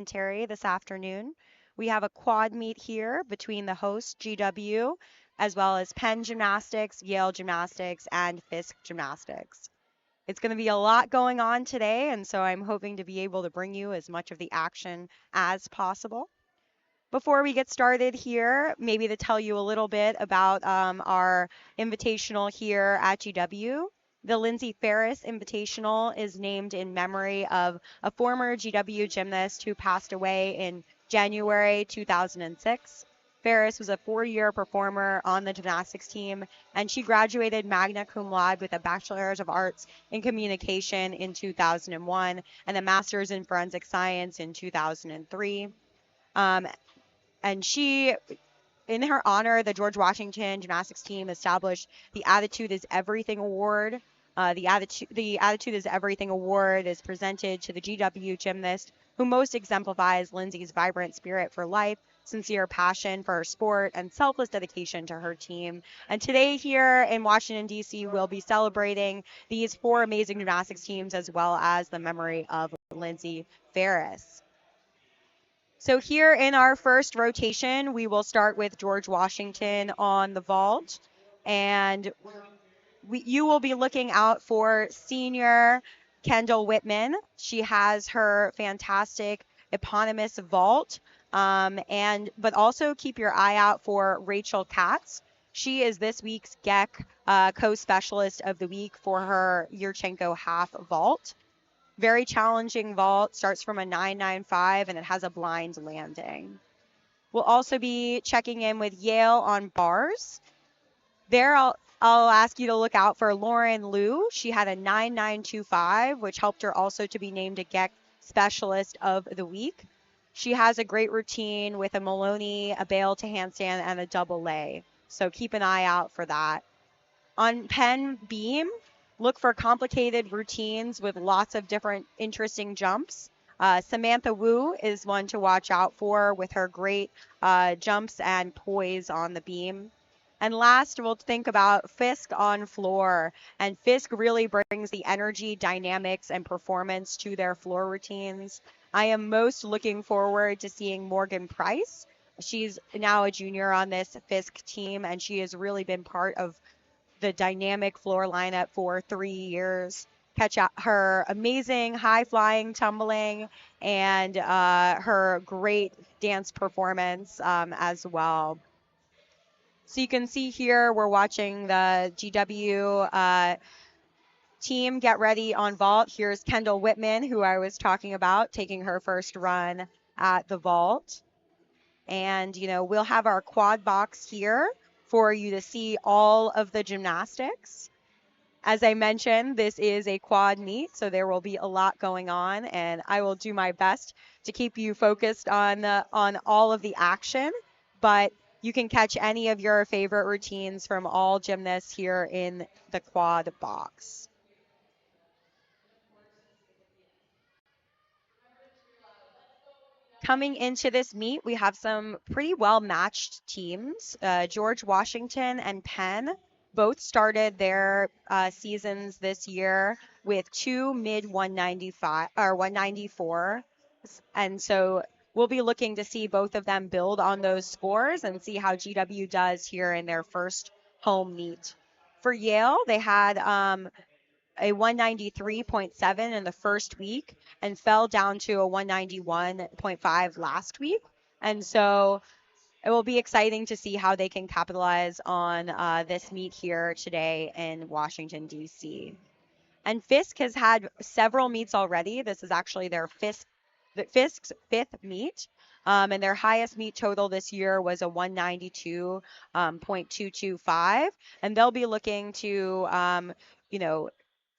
commentary this afternoon. We have a quad meet here between the host, GW, as well as Penn Gymnastics, Yale Gymnastics, and Fisk Gymnastics. It's going to be a lot going on today, and so I'm hoping to be able to bring you as much of the action as possible. Before we get started here, maybe to tell you a little bit about our invitational here at GW. The Lindsay Ferris Invitational is named in memory of a former GW gymnast who passed away in January 2006. Ferris was a 4-year performer on the gymnastics team, and she graduated magna cum laude with a Bachelor's of Arts in Communication in 2001 and a Master's in Forensic Science in 2003. Um, and she, in her honor, the George Washington gymnastics team established the Attitude is Everything Award. The Attitude is Everything Award is presented to the GW gymnast who most exemplifies Lindsay's vibrant spirit for life, sincere passion for her sport, and selfless dedication to her team. And today here in Washington, D.C., we'll be celebrating these 4 amazing gymnastics teams as well as the memory of Lindsay Ferris. So here in our first rotation, we will start with George Washington on the vault. And you will be looking out for senior Kendall Whitman. She has her fantastic eponymous vault. But also keep your eye out for Rachel Katz. She is this week's GEC co-specialist of the week for her Yurchenko half vault. Very challenging vault, starts from a 995 and it has a blind landing. We'll also be checking in with Yale on bars. There I'll ask you to look out for Lauren Liu. She had a 9925, which helped her also to be named a GEC specialist of the week. She has a great routine with a Maloney, a bail to handstand, and a double lay. So keep an eye out for that. On Penn beam, look for complicated routines with lots of different interesting jumps. Samantha Wu is one to watch out for with her great jumps and poise on the beam. And last, we'll think about Fisk on floor. And Fisk really brings the energy, dynamics, and performance to their floor routines. I am most looking forward to seeing Morgan Price. She's now a junior on this Fisk team, and she has really been part of the dynamic floor lineup for 3 years. Catch out her amazing high flying tumbling and her great dance performance as well. So you can see here we're watching the GW team get ready on vault. Here's Kendall Whitman, who I was talking about, taking her first run at the vault. And, we'll have our quad box here for you to see all of the gymnastics. As I mentioned, this is a quad meet, so there will be a lot going on, and I will do my best to keep you focused on all of the action, but you can catch any of your favorite routines from all gymnasts here in the quad box. Coming into this meet, we have some pretty well-matched teams. George Washington and Penn both started their seasons this year with 2 mid 195 or 194, and so we'll be looking to see both of them build on those scores and see how GW does here in their first home meet. For Yale, they had a 193.7 in the first week and fell down to a 191.5 last week. And so it will be exciting to see how they can capitalize on this meet here today in Washington, D.C. And Fisk has had several meets already. This is actually their Fisk's 5th meet. And their highest meet total this year was a 192.225. And they'll be looking to,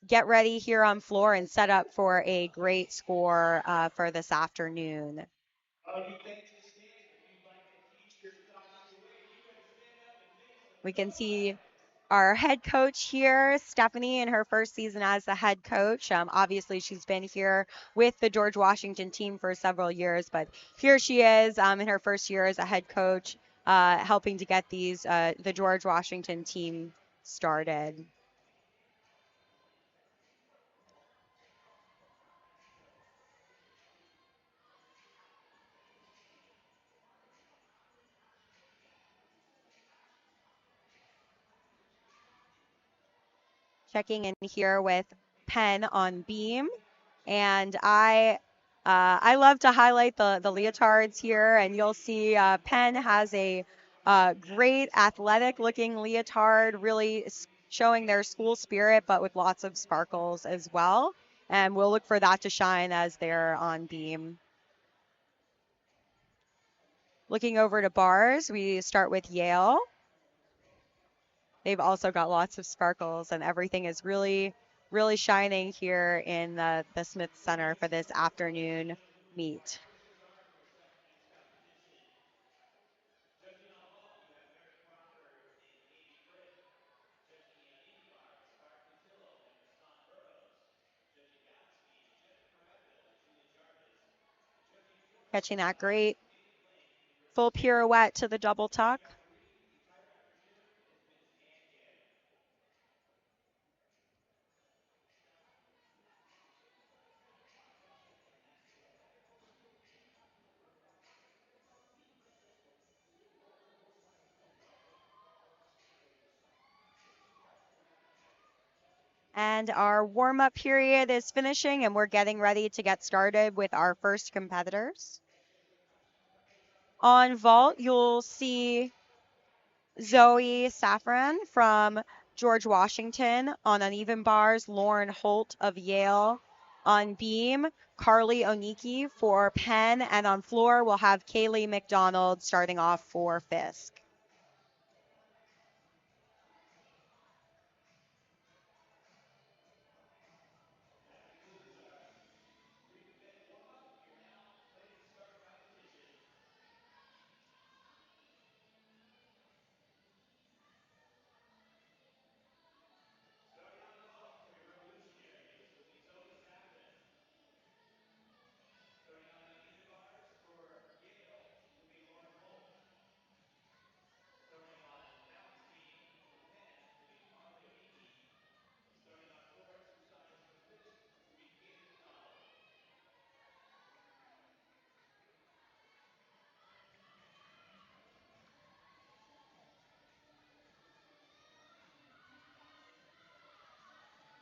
get ready here on floor and set up for a great score for this afternoon. We can see our head coach here, Stephanie, in her first season as the head coach. Obviously, she's been here with the George Washington team for several years, but here she is in her first year as a head coach, helping to get the George Washington team started. Checking in here with Penn on beam. And I love to highlight the leotards here, and you'll see Penn has a great athletic looking leotard, really showing their school spirit, but with lots of sparkles as well. And we'll look for that to shine as they're on beam. Looking over to bars, we start with Yale. They've also got lots of sparkles, and everything is really, really shining here in the Smith Center for this afternoon meet. Catching that great full pirouette to the double tuck. And our warm-up period is finishing, and we're getting ready to get started with our first competitors. On vault, you'll see Zoe Safran from George Washington. On uneven bars, Lauren Holt of Yale. On beam, Carly Oniki for Penn. And on floor, we'll have Kaylee McDonald starting off for Fisk.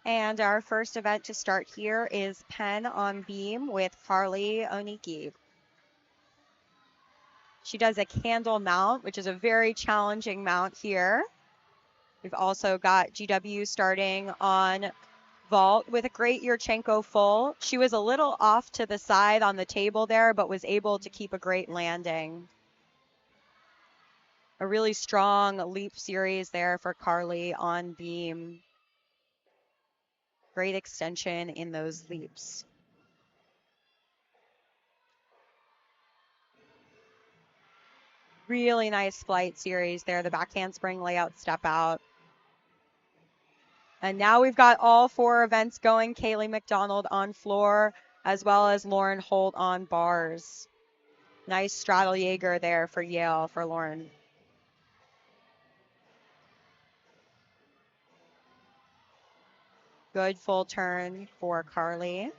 And our first event to start here is Penn on beam with Carly Oniki. She does a candle mount, which is a very challenging mount here. We've also got GW starting on vault with a great Yurchenko full. She was a little off to the side on the table there, but was able to keep a great landing. A really strong leap series there for Carly on beam. Great extension in those leaps. Really nice flight series there. The back handspring layout step out. And now we've got all four events going. Kaylee McDonald on floor, as well as Lauren Holt on bars. Nice straddle Jaeger there for Yale for Lauren. Good full turn for Carly.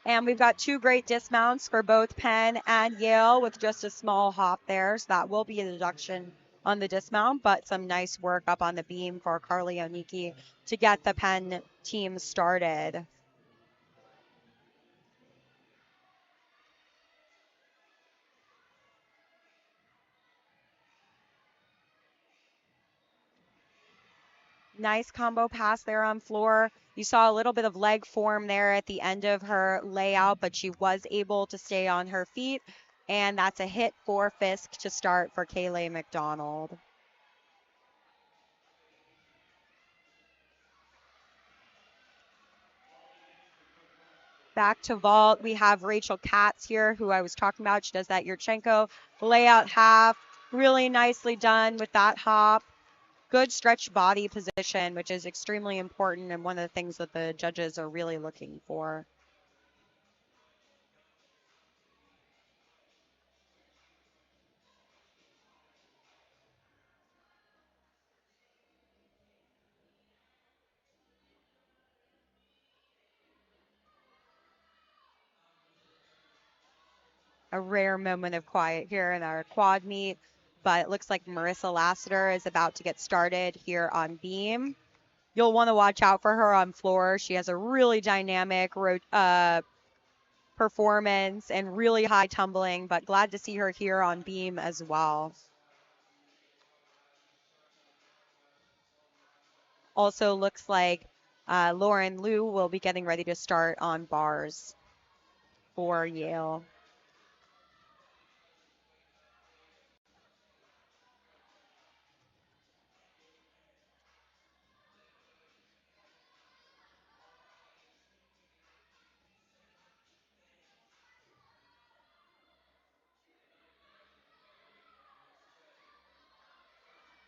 And we've got two great dismounts for both Penn and Yale with just a small hop there. So that will be a deduction on the dismount, but some nice work up on the beam for Carly Oniki to get the Penn team started. Nice combo pass there on floor. You saw a little bit of leg form there at the end of her layout, but she was able to stay on her feet. And that's a hit for Fisk to start for Kaylee McDonald. Back to vault, we have Rachel Katz here, who I was talking about. She does that Yurchenko layout half. Really nicely done with that hop. Good stretch body position, which is extremely important and one of the things that the judges are really looking for. A rare moment of quiet here in our quad meet, but it looks like Marissa Lassiter is about to get started here on beam. You'll want to watch out for her on floor. She has a really dynamic performance and really high tumbling, but glad to see her here on beam as well. Also looks like Lauren Liu will be getting ready to start on bars for Yale.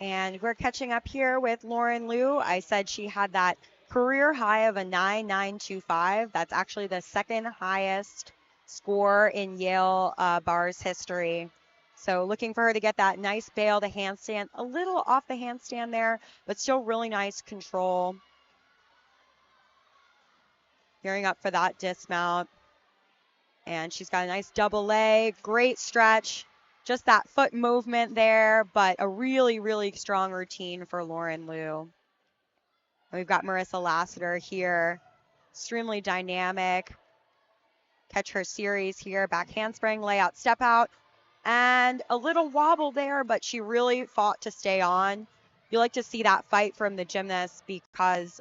And we're catching up here with Lauren Liu. I said she had that career high of a 9.925. That's actually the second highest score in Yale bars history. So looking for her to get that nice bail to handstand, a little off the handstand there, but still really nice control. Gearing up for that dismount. And she's got a nice double leg, great stretch. Just that foot movement there, but a really, really strong routine for Lauren Liu. We've got Marissa Lassiter here, extremely dynamic. Catch her series here, back handspring, layout, step out, and a little wobble there, but she really fought to stay on. You like to see that fight from the gymnasts because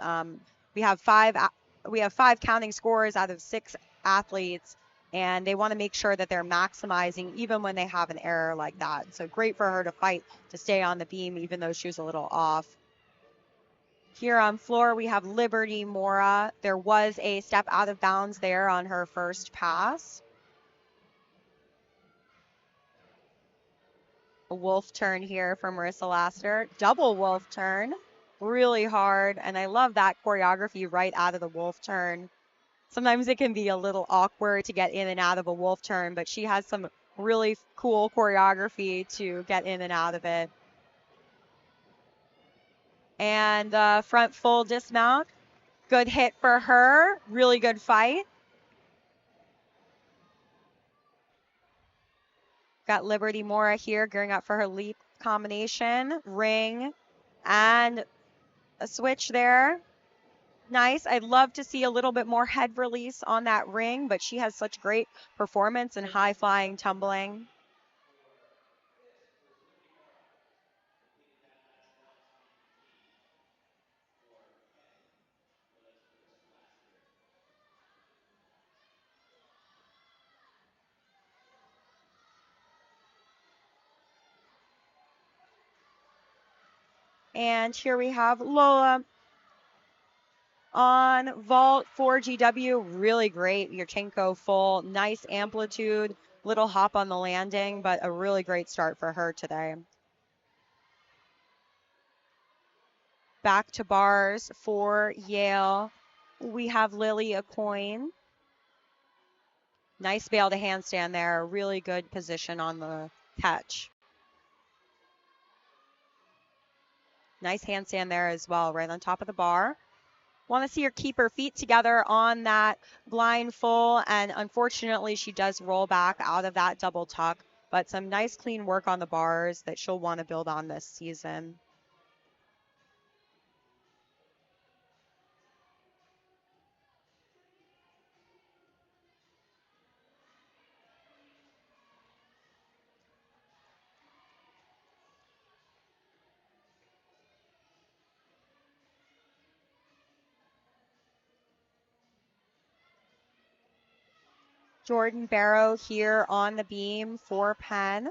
we have five counting scores out of 6 athletes, and they want to make sure that they're maximizing even when they have an error like that. So great for her to fight to stay on the beam even though she was a little off. Here on floor, we have Liberty Mora. There was a step out of bounds there on her first pass. A wolf turn here for Marissa Lassiter. Double wolf turn. Really hard. And I love that choreography right out of the wolf turn. Sometimes it can be a little awkward to get in and out of a wolf turn, but she has some really cool choreography to get in and out of it. And front full dismount. Good hit for her. Really good fight. Got Liberty Mora here gearing up for her leap combination. Ring and a switch there. Nice. I'd love to see a little bit more head release on that ring, but she has such great performance and high flying tumbling. And here we have Lola on vault for GW. Really great. Yurchenko full. Nice amplitude. Little hop on the landing, but a really great start for her today. Back to bars for Yale. We have Lily Acoin. Nice bail to handstand there. Really good position on the catch. Nice handstand there as well, right on top of the bar. Want to see her keep her feet together on that blind full, and unfortunately she does roll back out of that double tuck, but some nice clean work on the bars that she'll want to build on this season. Jordan Barrow here on the beam for Penn.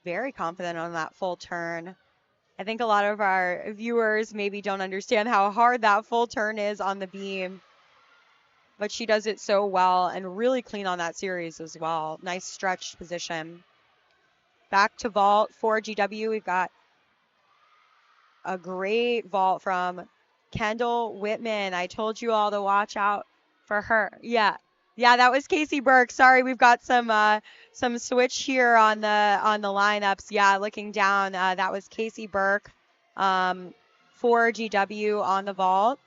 Very confident on that full turn. I think a lot of our viewers maybe don't understand how hard that full turn is on the beam, but she does it so well and really clean on that series as well. Nice stretched position. Back to vault for GW. We've got a great vault from Kendall Whitman. I told you all to watch out for her. Yeah, that was Casey Burke. Sorry, we've got some switch here on the lineups. Yeah, looking down, that was Casey Burke. for GW on the vault.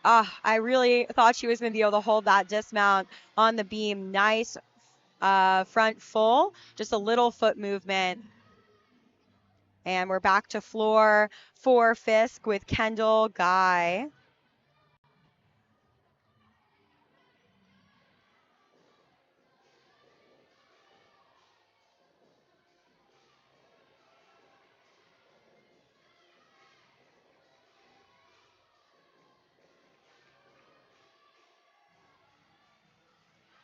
I really thought she was going to be able to hold that dismount on the beam. Nice front full, just a little foot movement. And we're back to floor for Fisk with Kendall Guy.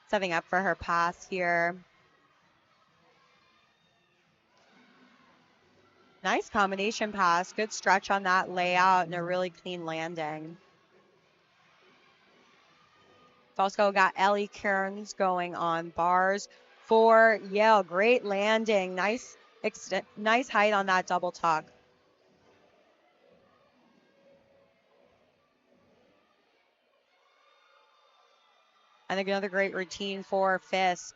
Setting up for her pass here. Nice combination pass. Good stretch on that layout and a really clean landing. We've also got Ellie Kearns going on bars for Yale. Great landing. Nice height on that double tuck. And another great routine for Fisk.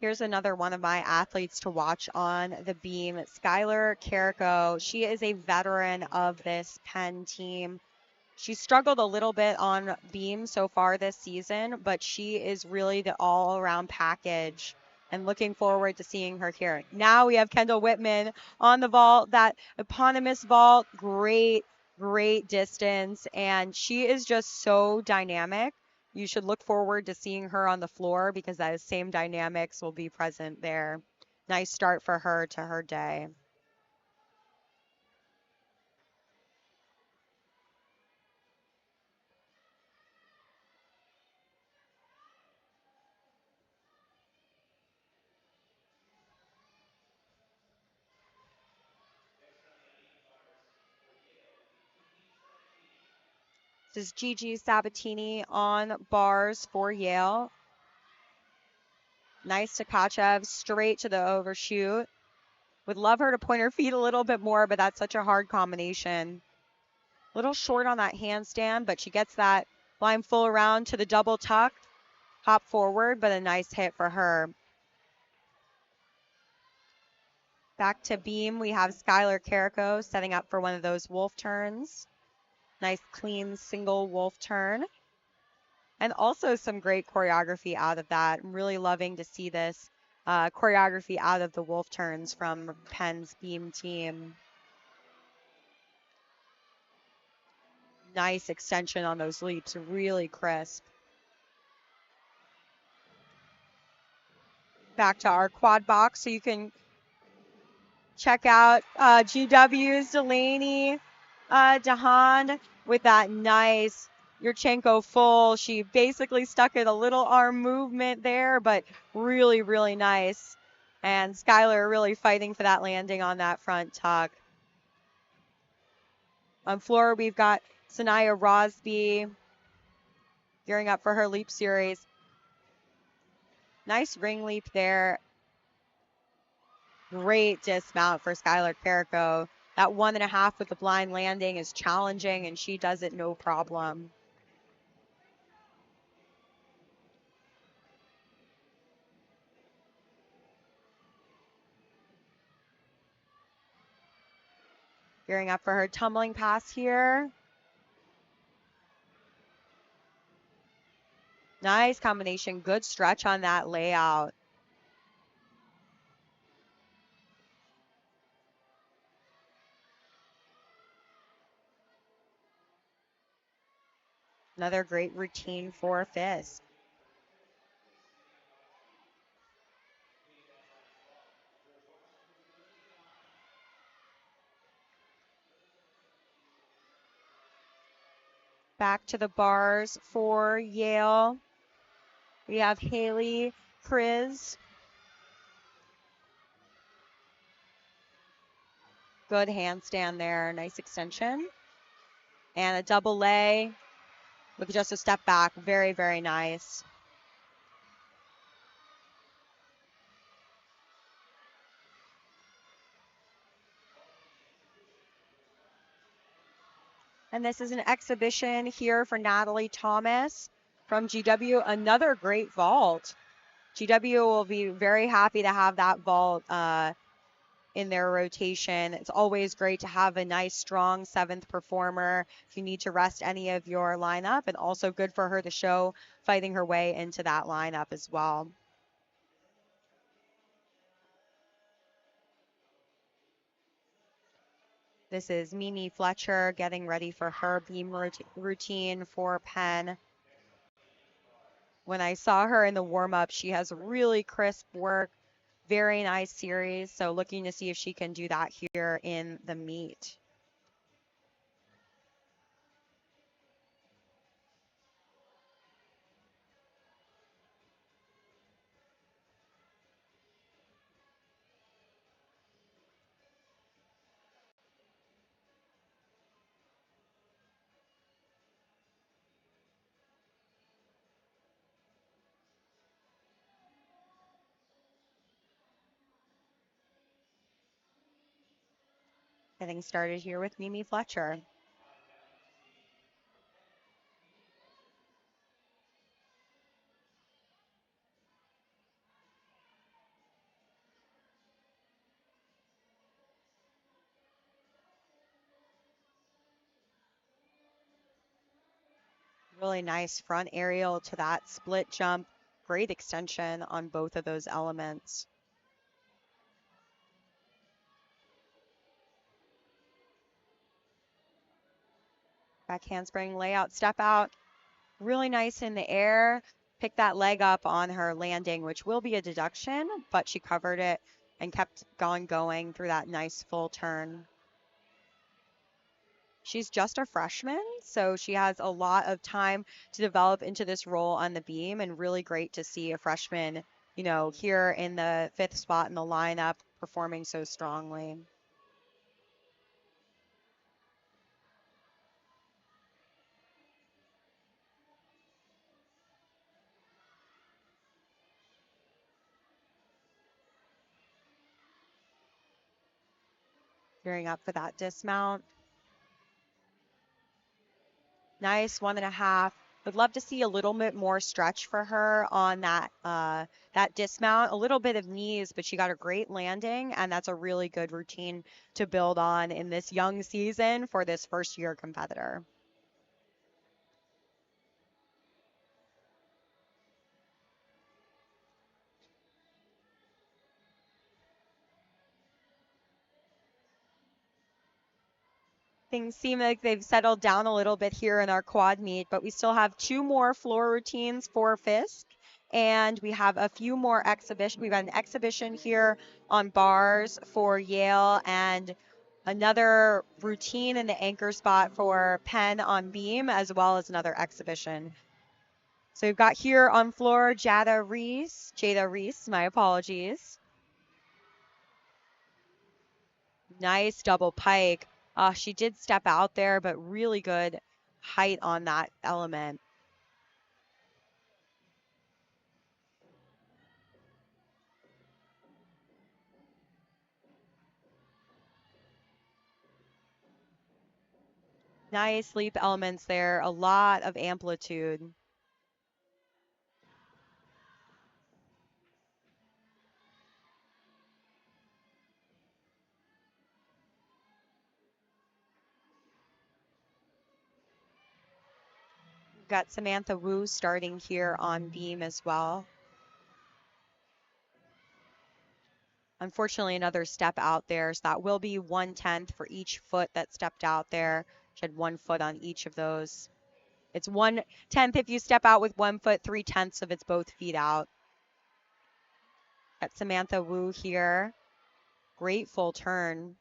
Here's another one of my athletes to watch on the beam, Skylar Carrico. She is a veteran of this Penn team. She struggled a little bit on beam so far this season, but she is really the all-around package, and looking forward to seeing her here. Now we have Kendall Whitman on the vault, that eponymous vault. Great distance, and she is just so dynamic. You should look forward to seeing her on the floor because that same dynamics will be present there. Nice start for her to her day. This is Gigi Sabatini on bars for Yale. Nice Tkachev, straight to the overshoot. Would love her to point her feet a little bit more, but that's such a hard combination. A little short on that handstand, but she gets that line full around to the double tuck. Hop forward, but a nice hit for her. Back to beam, we have Skylar Carrico setting up for one of those wolf turns. Nice clean single wolf turn. And also some great choreography out of that. I'm really loving to see this choreography out of the wolf turns from Penn's beam team. Nice extension on those leaps, really crisp. Back to our quad box so you can check out GW's Delaney DeHaan with that nice Yurchenko full. She basically stuck in a little arm movement there, but really nice. And Skylar really fighting for that landing on that front tuck. On floor, we've got Sanaya Rosby gearing up for her leap series. Nice ring leap there. Great dismount for Skylar Carrico. That 1.5 with the blind landing is challenging, and she does it no problem. Gearing up for her tumbling pass here. Nice combination. Good stretch on that layout. Another great routine for Fisk. Back to the bars for Yale. We have Haley Kriz. Good handstand there. Nice extension. And a double lay with just a step back. Very nice. And this is an exhibition here for Natalie Thomas from GW. Another great vault. GW will be very happy to have that vault in their rotation. It's always great to have a nice, strong seventh performer if you need to rest any of your lineup, and also good for her to show fighting her way into that lineup as well. This is Mimi Fletcher getting ready for her beam routine for Penn. When I saw her in the warm-up, she has really crisp work, very nice series. So looking to see if she can do that here in the meet. Getting started here with Mimi Fletcher. Really nice front aerial to that split jump. Great extension on both of those elements. Back handspring layout, step out. Really nice in the air. Pick that leg up on her landing, which will be a deduction, but she covered it and kept going through that nice full turn. She's just a freshman, so she has a lot of time to develop into this role on the beam, and really great to see a freshman, here in the 5th spot in the lineup performing so strongly. Gearing up for that dismount. Nice 1.5. Would love to see a little bit more stretch for her on that dismount. A little bit of knees, but she got a great landing, and that's a really good routine to build on in this young season for this first-year competitor. Things seem like they've settled down a little bit here in our quad meet, but we still have 2 more floor routines for Fisk, and we have a few more exhibitions. We've got an exhibition here on bars for Yale, and another routine in the anchor spot for Penn on beam, as well as another exhibition. So we've got here on floor Jada Reese, my apologies. Nice double pike. She did step out there, but really good height on that element. Nice leap elements there, a lot of amplitude. We've got Samantha Wu starting here on beam as well. Unfortunately, another step out there, so that will be 1/10 for each foot that stepped out there. She had 1 foot on each of those. It's 1/10 if you step out with 1 foot, 3/10 if it's both feet out. Got Samantha Wu here. Great full turn.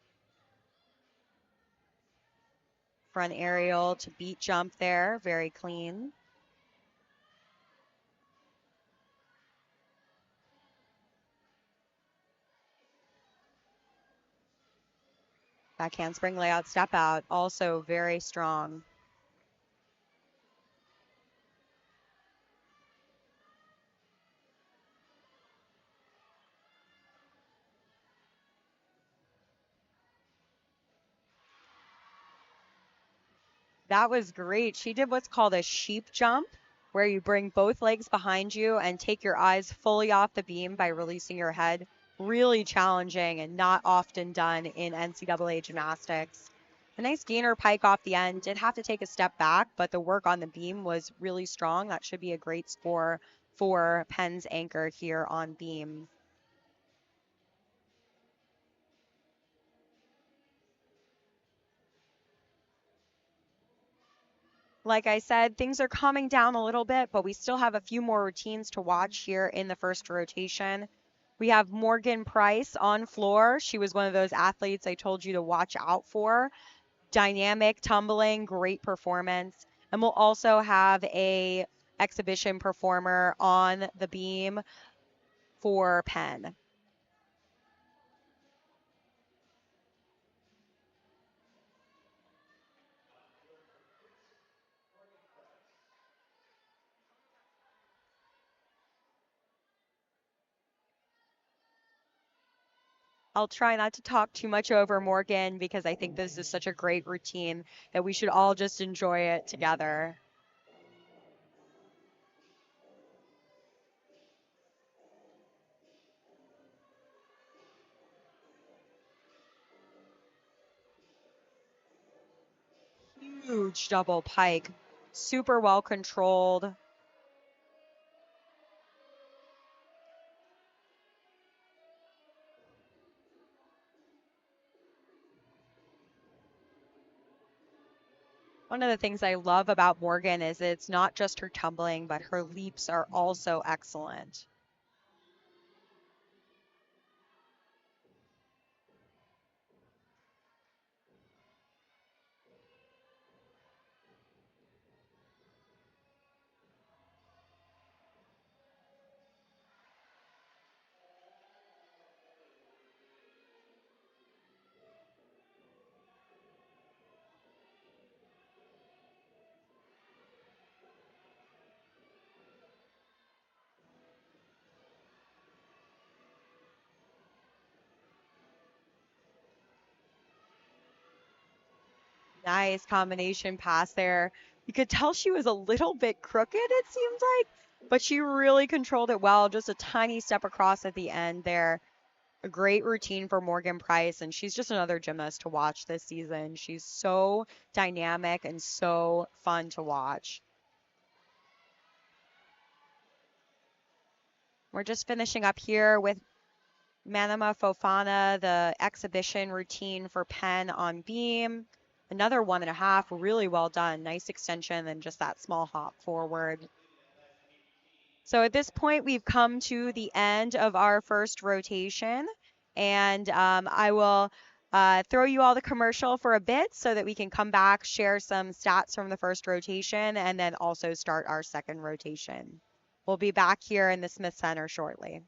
Front aerial to beat jump there, very clean. Back handspring layout, step out, also very strong. That was great. She did what's called a sheep jump, where you bring both legs behind you and take your eyes fully off the beam by releasing your head. Really challenging and not often done in NCAA gymnastics. A nice gainer pike off the end. Did have to take a step back, but the work on the beam was really strong. That should be a great score for Penn's anchor here on beam. Like I said, things are calming down a little bit, but we still have a few more routines to watch here in the first rotation. We have Morgan Price on floor. She was one of those athletes I told you to watch out for. Dynamic tumbling, great performance. And we'll also have a exhibition performer on the beam for Penn. I'll try not to talk too much over Morgan because I think this is such a great routine that we should all just enjoy it together. Huge double pike, super well controlled. One of the things I love about Morgan is it's not just her tumbling, but her leaps are also excellent. Nice combination pass there. You could tell she was a little bit crooked, it seems like, but she really controlled it well. Just a tiny step across at the end there. A great routine for Morgan Price, and she's just another gymnast to watch this season. She's so dynamic and so fun to watch. We're just finishing up here with Manama Fofana, the exhibition routine for Penn on beam. Another 1.5, really well done. Nice extension and just that small hop forward. So at this point, we've come to the end of our first rotation, and I will throw you all the commercial for a bit so that we can come back, share some stats from the first rotation, and then also start our second rotation. We'll be back here in the Smith Center shortly.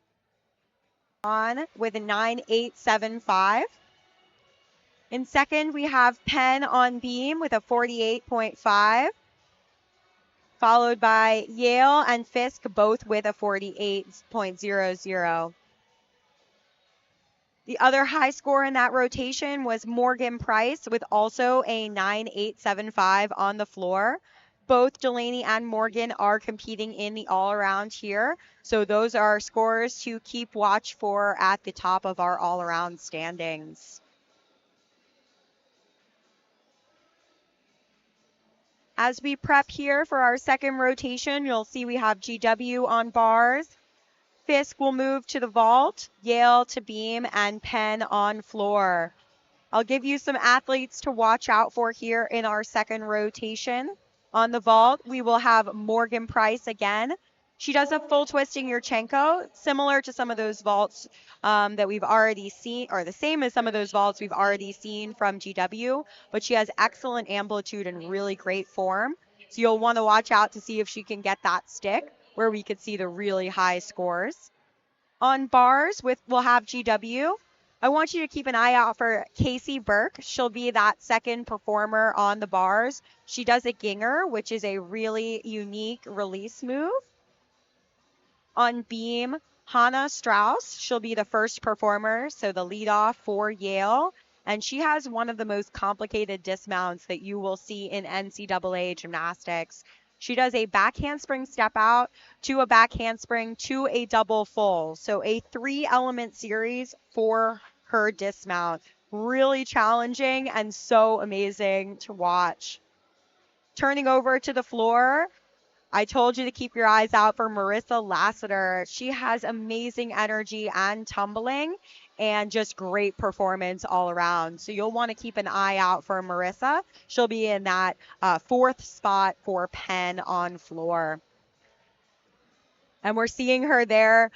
On with a 9.875. In second, we have Penn on beam with a 48.5, followed by Yale and Fisk both with a 48.00. The other high score in that rotation was Morgan Price with also a 9.875 on the floor. Both Delaney and Morgan are competing in the all-around here, so those are scores to keep watch for at the top of our all-around standings. As we prep here for our second rotation, you'll see we have GW on bars. Fisk will move to the vault, Yale to beam, and Penn on floor. I'll give you some athletes to watch out for here in our second rotation. On the vault, we will have Morgan Price again. She does a full twisting Yurchenko, similar to some of those vaults that we've already seen, or the same as some of those vaults we've already seen from GW, but she has excellent amplitude and really great form. So you'll want to watch out to see if she can get that stick where we could see the really high scores. On bars, we'll have GW. I want you to keep an eye out for Casey Burke. She'll be that second performer on the bars. She does a ginger, which is a really unique release move. On beam, Hannah Strauss. She'll be the first performer, so the leadoff for Yale. And she has one of the most complicated dismounts that you will see in NCAA gymnastics. She does a back handspring step out to a back handspring to a double full. So a 3-element series for her dismount. Really challenging and so amazing to watch. Turning over to the floor, I told you to keep your eyes out for Marissa Lassiter. She has amazing energy and tumbling and just great performance all around. So you'll want to keep an eye out for Marissa. She'll be in that 4th spot for Penn on floor. And we're seeing her there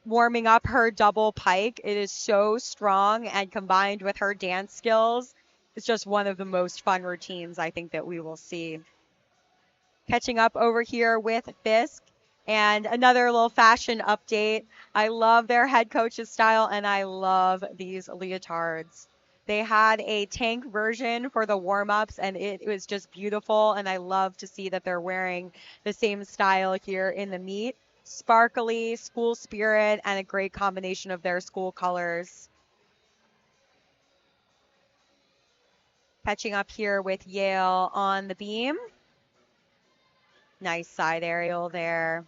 warming up her double pike. It is so strong, and combined with her dance skills, it's just one of the most fun routines I think that we will see. Catching up over here with Fisk, and another little fashion update. I love their head coach's style, and I love these leotards. They had a tank version for the warm-ups, and it was just beautiful, and I love to see that they're wearing the same style here in the meet. Sparkly, school spirit, and a great combination of their school colors. Catching up here with Yale on the beam. Nice side aerial there.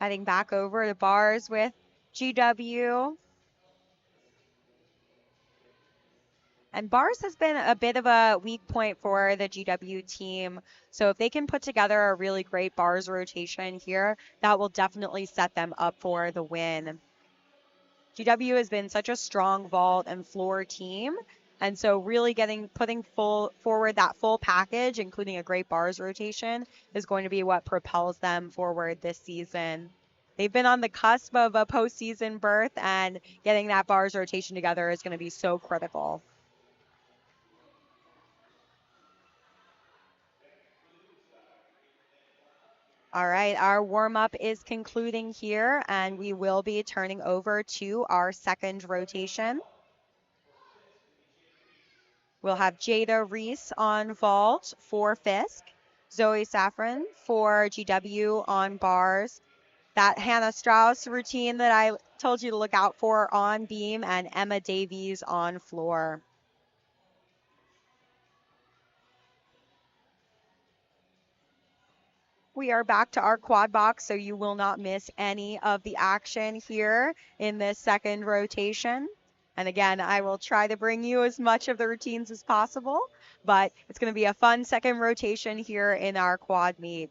Heading back over to bars with GW. And bars has been a bit of a weak point for the GW team. So if they can put together a really great bars rotation here, that will definitely set them up for the win. GW has been such a strong vault and floor team. And so really putting forward that full package, including a great bars rotation, is going to be what propels them forward this season. They've been on the cusp of a postseason berth, and getting that bars rotation together is going to be so critical. All right, our warm-up is concluding here, and we will be turning over to our second rotation. We'll have Jada Reese on vault for Fisk, Zoe Safran for GW on bars, that Hannah Strauss routine that I told you to look out for on beam, and Emma Davies on floor. We are back to our quad box, so you will not miss any of the action here in this second rotation. And again, I will try to bring you as much of the routines as possible, but it's going to be a fun second rotation here in our quad meet.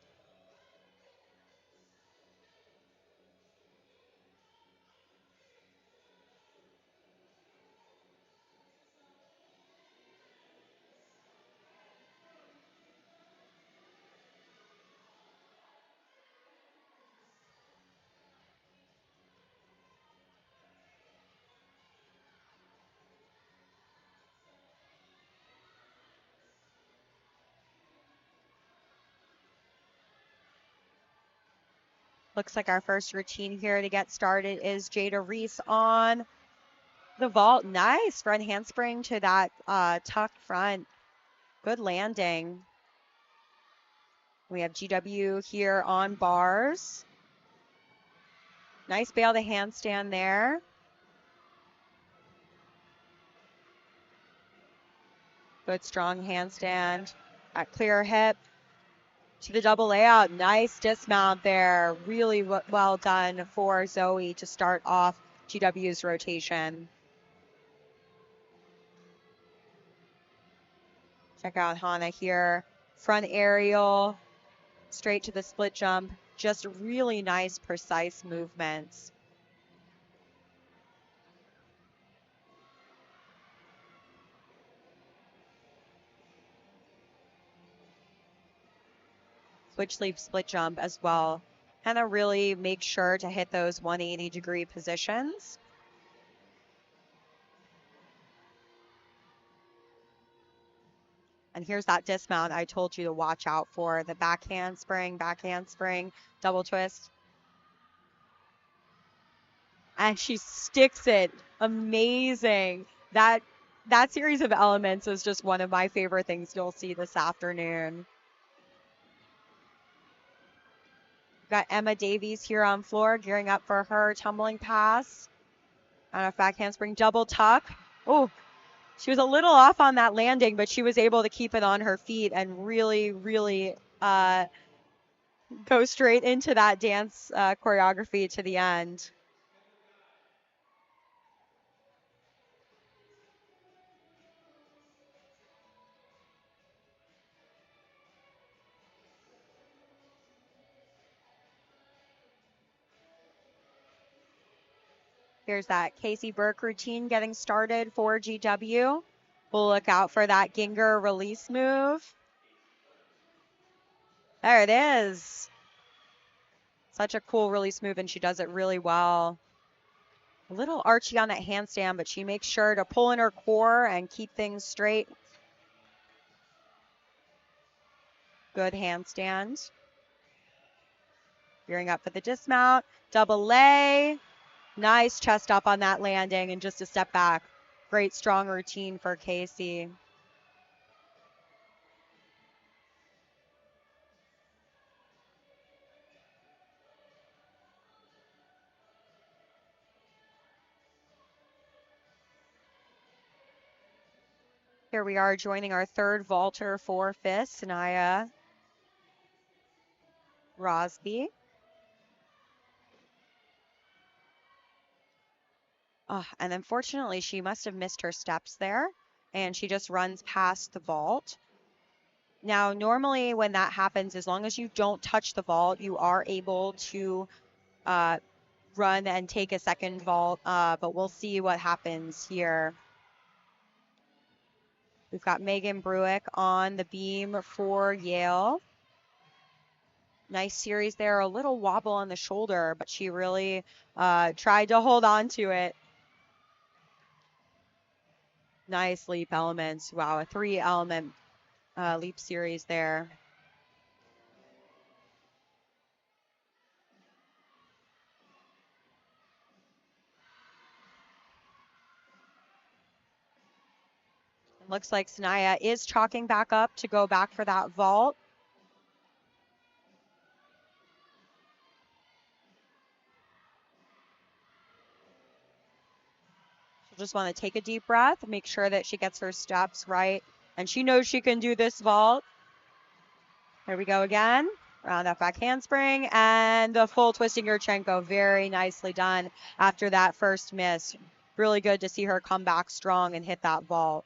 Looks like our first routine here to get started is Jada Reese on the vault. Nice front handspring to that tucked front. Good landing. We have GW here on bars. Nice bail to handstand there. Good strong handstand. That clear hip to the double layout. Nice dismount there. Really well done for Zoe to start off GW's rotation. Check out Hannah here. Front aerial, straight to the split jump. Just really nice, precise movements. Switch sleeve split jump as well. Hannah really makes sure to hit those 180-degree positions. And here's that dismount I told you to watch out for. The back handspring, double twist. and she sticks it. Amazing. That series of elements is just one of my favorite things you'll see this afternoon. Got Emma Davies here on floor, gearing up for her tumbling pass. On a back handspring double tuck. Oh, she was a little off on that landing, but she was able to keep it on her feet and really, really go straight into that dance choreography to the end. Here's that Casey Burke routine getting started for GW. We'll look out for that Ginger release move. There it is. Such a cool release move, and she does it really well. A little archy on that handstand, but she makes sure to pull in her core and keep things straight. Good handstand. Gearing up for the dismount. Double lay. Nice chest up on that landing and just a step back. Great strong routine for Casey. Here we are joining our third vaulter for Fisk, Sanaya Rosby. Oh, and unfortunately, she must have missed her steps there, and she just runs past the vault. Now, normally when that happens, as long as you don't touch the vault, you are able to run and take a second vault, but we'll see what happens here. We've got Megan Bruick on the beam for Yale. Nice series there, a little wobble on the shoulder, but she really tried to hold on to it. Nice leap elements. Wow, a 3-element leap series there. Looks like Sanaya is chalking back up to go back for that vault. She'll just want to take a deep breath, make sure that she gets her steps right, and she knows she can do this vault. Here we go again. Around that back handspring and the full twisting Yurchenko. Very nicely done after that first miss. Really good to see her come back strong and hit that vault.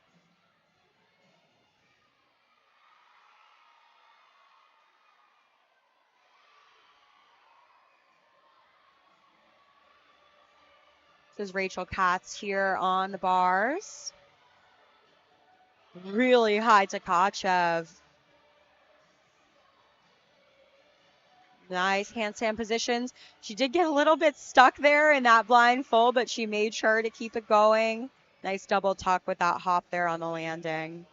This is Rachel Katz here on the bars. Really high Tkachev. Nice handstand positions. She did get a little bit stuck there in that blind full, but she made sure to keep it going. Nice double tuck with that hop there on the landing.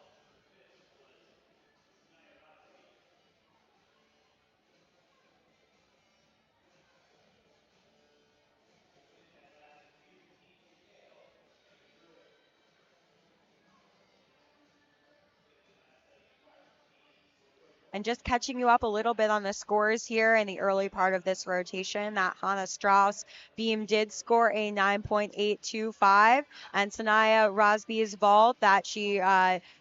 And just catching you up a little bit on the scores here in the early part of this rotation, that Hannah Strauss beam did score a 9.825, and Sanaya Rosby's vault that she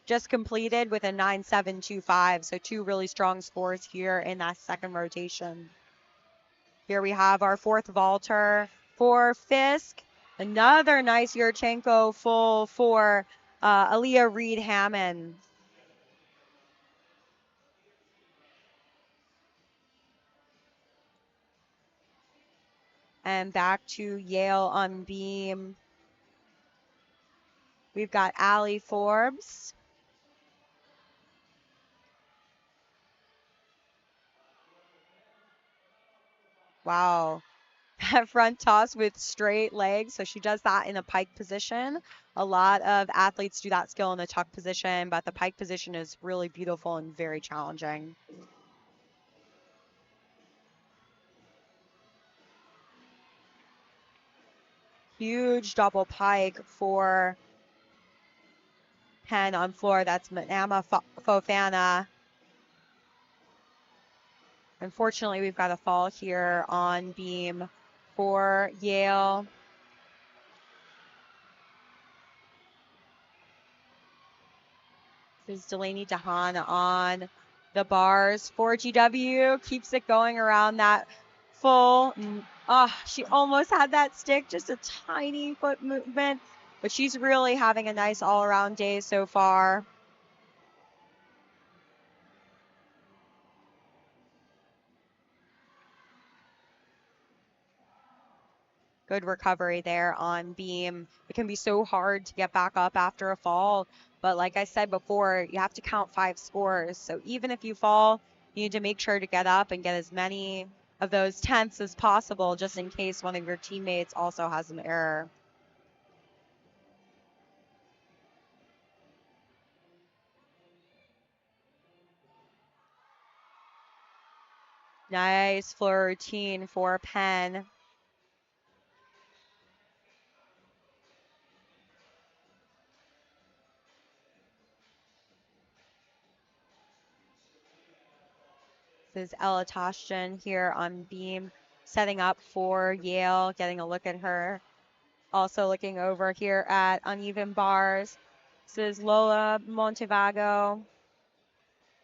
just completed with a 9.725. So 2 really strong scores here in that second rotation. Here we have our fourth vaulter for Fisk. Another nice Yurchenko full for Aaliyah Reed-Hammond. And back to Yale on beam. We've got Allie Forbes. Wow. That front toss with straight legs. So she does that in a pike position. A lot of athletes do that skill in the tuck position, but the pike position is really beautiful and very challenging. Huge double pike for Penn on floor. That's Manama Fofana. Unfortunately, we've got a fall here on beam for Yale. This is Delaney DeHaan on the bars for GW. Keeps it going around that full. She almost had that stick, just a tiny foot movement. But she's really having a nice all-around day so far. Good recovery there on beam. It can be so hard to get back up after a fall. But like I said before, you have to count 5 scores. So even if you fall, you need to make sure to get up and get as many of those tenths as possible, just in case one of your teammates also has an error. Nice floor routine for Penn. This is Ella Toshton here on beam, setting up for Yale, getting a look at her. Also looking over here at uneven bars. This is Lola Montevago.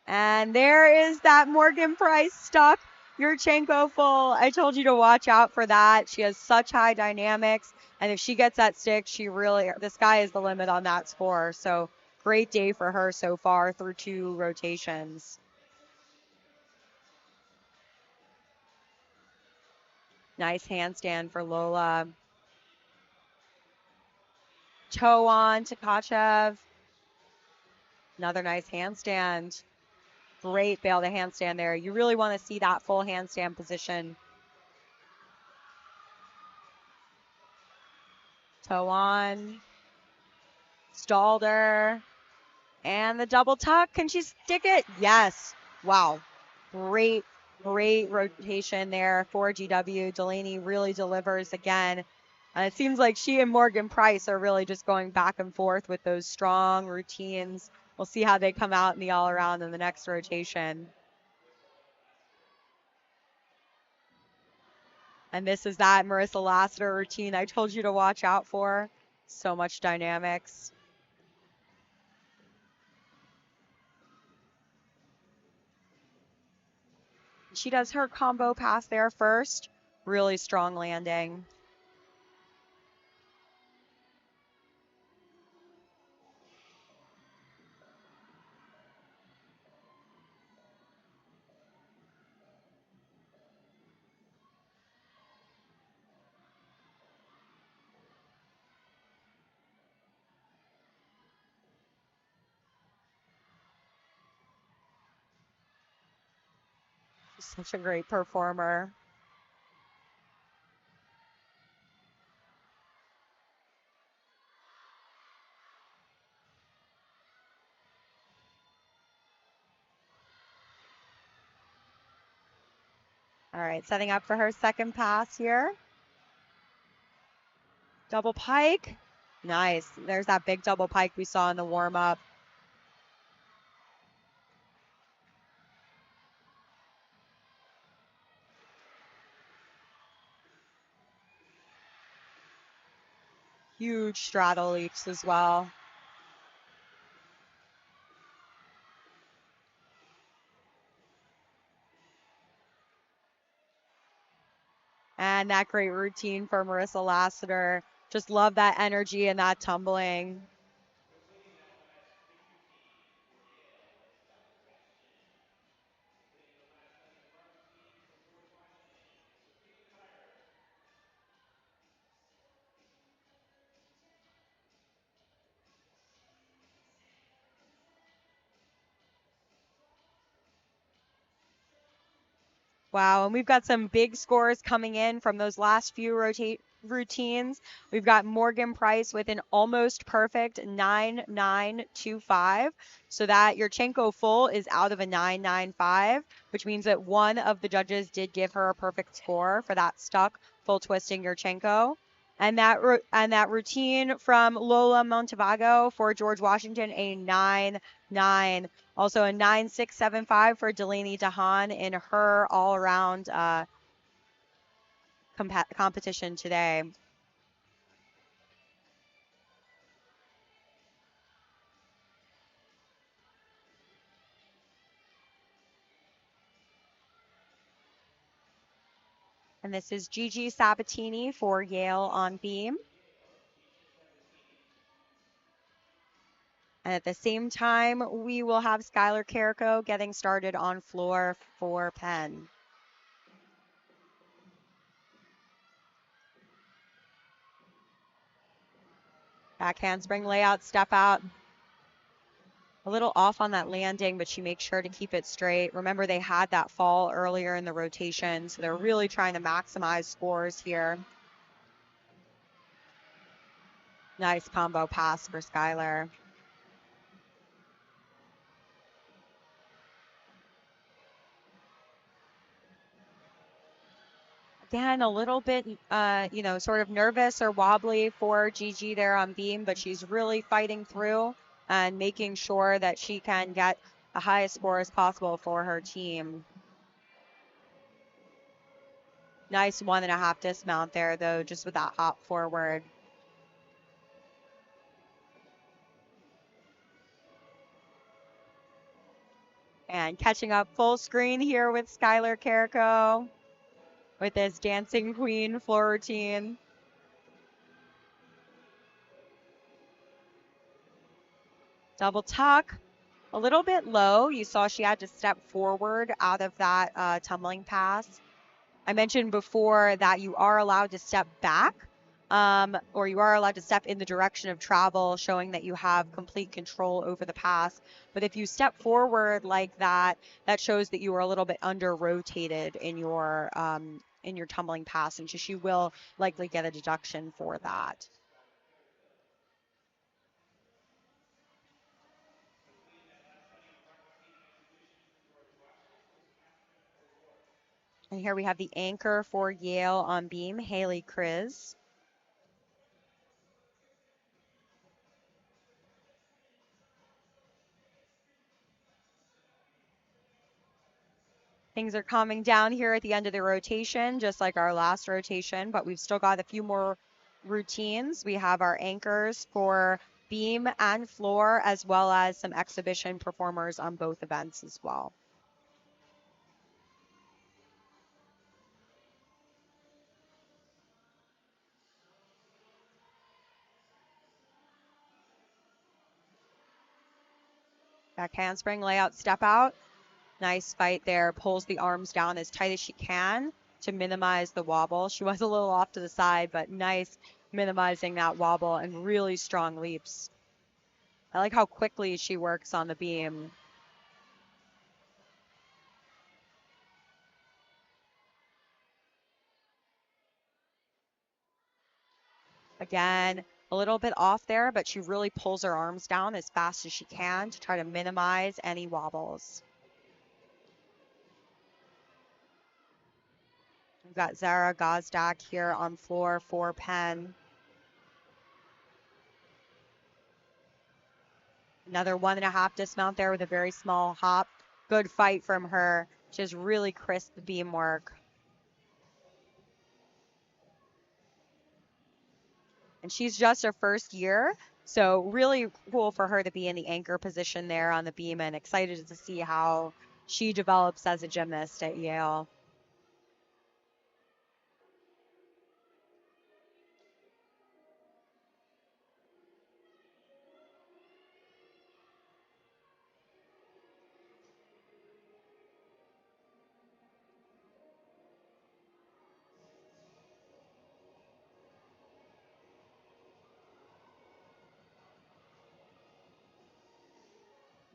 And there is that Morgan Price stuck. Yurchenko full. I told you to watch out for that. She has such high dynamics. And if she gets that stick, the sky is the limit on that score. So great day for her so far through 2 rotations. Nice handstand for Lola. Toe on Tkachev. Another nice handstand. Great bail to handstand there. You really want to see that full handstand position. Toe on. Stalled her. And the double tuck. Can she stick it? Yes. Wow. Great rotation there for GW. Delaney really delivers again. It seems like she and Morgan Price are really just going back and forth with those strong routines. We'll see how they come out in the all-around in the next rotation. And this is that Marissa Lassiter routine I told you to watch out for. So much dynamics. She does her combo pass there first. Really strong landing. Such a great performer. All right, setting up for her second pass here. Double pike. Nice. There's that big double pike we saw in the warm-up. Huge straddle leaps as well. And that great routine for Marissa Lassiter. Just love that energy and that tumbling. Wow, and we've got some big scores coming in from those last few routines. We've got Morgan Price with an almost perfect 9.925. So that Yurchenko full is out of a 9.95, which means that one of the judges did give her a perfect score for that stuck full twisting Yurchenko. And that routine from Lola Montevago for George Washington, a 9.9. Also a 9.675 for Delaney DeHaan in her all-around competition today. And this is Gigi Sabatini for Yale on beam. And at the same time, we will have Skylar Carrico getting started on floor for Penn. Back handspring layout, step out. A little off on that landing, but she makes sure to keep it straight. Remember, they had that fall earlier in the rotation, so they're really trying to maximize scores here. Nice combo pass for Skylar. Again, a little bit, sort of nervous or wobbly for Gigi there on beam, but she's really fighting through and making sure that she can get the highest score as possible for her team. Nice 1.5 dismount there, though, just with that hop forward. And catching up full screen here with Skylar Carrico with this Dancing Queen floor routine. Double tuck, a little bit low. You saw she had to step forward out of that tumbling pass. I mentioned before that you are allowed to step back, or you are allowed to step in the direction of travel, showing that you have complete control over the pass. But if you step forward like that, that shows that you are a little bit under rotated in your tumbling pass, and so she will likely get a deduction for that. And here we have the anchor for Yale on beam, Haley Kriz. Things are calming down here at the end of the rotation, just like our last rotation, but we've still got a few more routines. We have our anchors for beam and floor, as well as some exhibition performers on both events as well. Back handspring, layout, step out. Nice fight there. Pulls the arms down as tight as she can to minimize the wobble. She was a little off to the side, but nice minimizing that wobble and really strong leaps. I like how quickly she works on the beam. Again, a little bit off there, but she really pulls her arms down as fast as she can to try to minimize any wobbles. We've got Zara Gazdak here on floor for Penn. Another 1.5 dismount there with a very small hop. Good fight from her. She has really crisp beam work. And she's just her first year, so really cool for her to be in the anchor position there on the beam, and excited to see how she develops as a gymnast at Yale.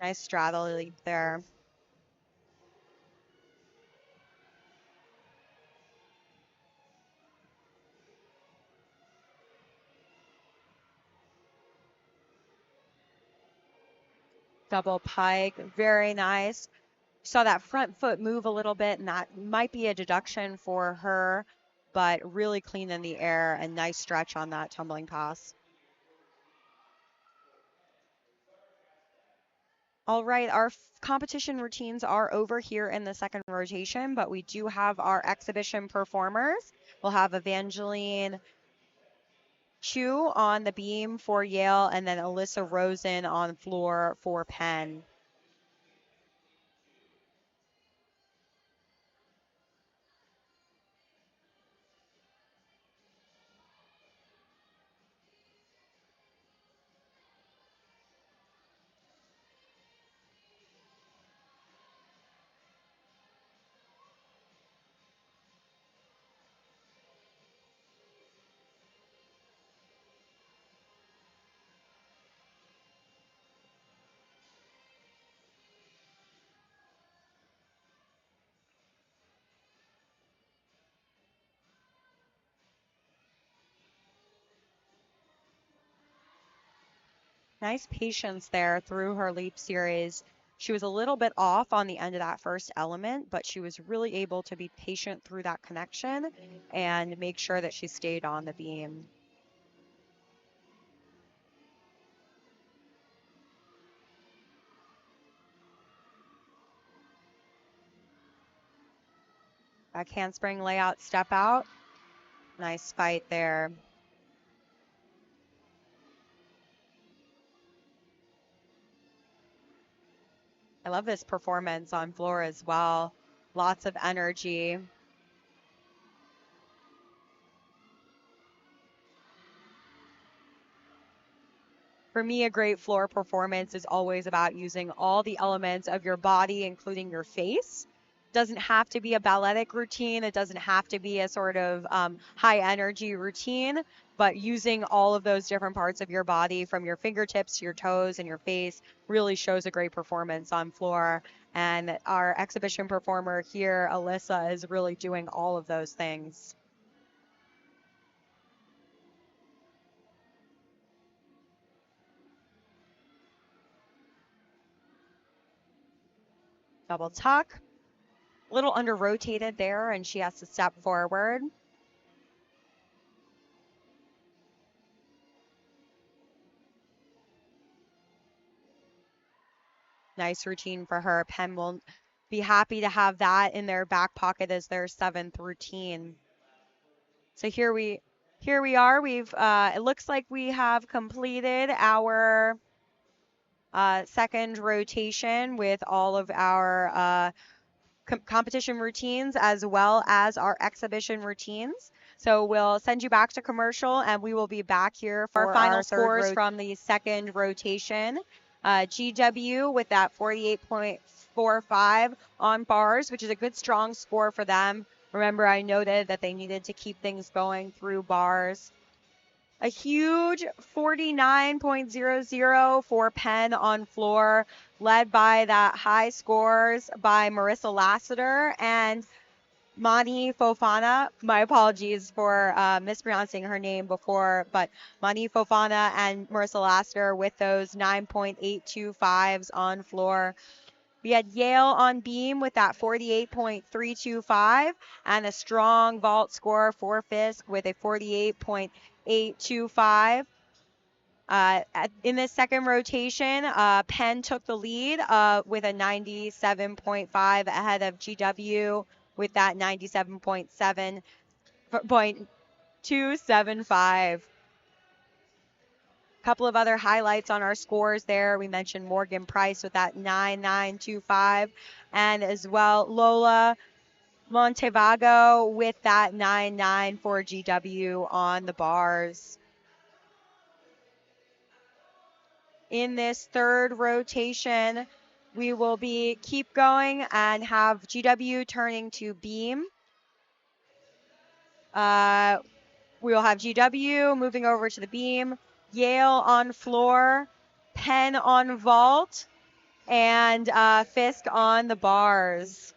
Nice straddle leap there. Double pike, very nice. Saw that front foot move a little bit, and that might be a deduction for her. but really clean in the air and nice stretch on that tumbling pass. All right, our competition routines are over here in the second rotation, but we do have our exhibition performers. We'll have Evangeline Chu on the beam for Yale, and then Alyssa Rosen on floor for Penn. Nice patience there through her leap series. She was a little bit off on the end of that first element, but she was really able to be patient through that connection and make sure that she stayed on the beam. Back handspring layout, step out. Nice fight there. I love this performance on floor as well. Lots of energy. For me, a great floor performance is always about using all the elements of your body, including your face. Doesn't have to be a balletic routine. It doesn't have to be a sort of high energy routine, but using all of those different parts of your body from your fingertips to your toes and your face really shows a great performance on floor. And our exhibition performer here, Alyssa, is really doing all of those things. Double tuck. A little under rotated there, and she has to step forward. Nice routine for her. Penn will be happy to have that in their back pocket as their 7th routine. So here we are. We've it looks like we have completed our second rotation with all of our competition routines as well as our exhibition routines. So we'll send you back to commercial and we will be back here for our final scores from the second rotation. GW with that 48.45 on bars, which is a good strong score for them. Remember, I noted that they needed to keep things going through bars. A huge 49.00 for Penn on floor, led by that high scores by Marissa Lassiter and Mani Fofana. My apologies for mispronouncing her name before, but Mani Fofana and Marissa Lassiter with those 9.825s on floor. We had Yale on beam with that 48.325 and a strong vault score for Fisk with a 48.825. In this second rotation, Penn took the lead with a 97.5 ahead of GW with that 97.275. Couple of other highlights on our scores there. We mentioned Morgan Price with that 9925, and as well Lola Montevago with that 99 for GW on the bars. In this third rotation, we will keep going and have GW turning to beam. We will have GW moving over to the beam, Yale on floor, Penn on vault, and Fisk on the bars.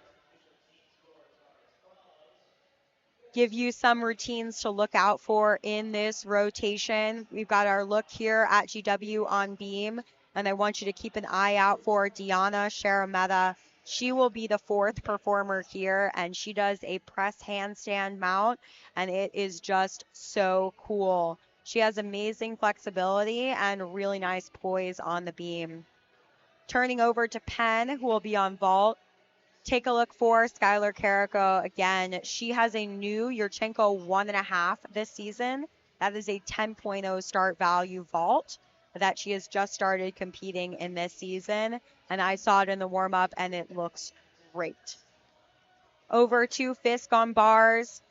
Give you some routines to look out for in this rotation. We've got our look here at GW on beam, and I want you to keep an eye out for Diana Sharameta She will be the fourth performer here, and she does a press handstand mount, and it is just so cool. She has amazing flexibility and really nice poise on the beam. Turning over to Penn, who will be on vault. Take a look for Skylar Carrico. Again, she has a new Yurchenko 1.5 this season. That is a 10.0 start value vault that she has just started competing in this season. And I saw it in the warm-up, and it looks great. Over to Fisk on bars.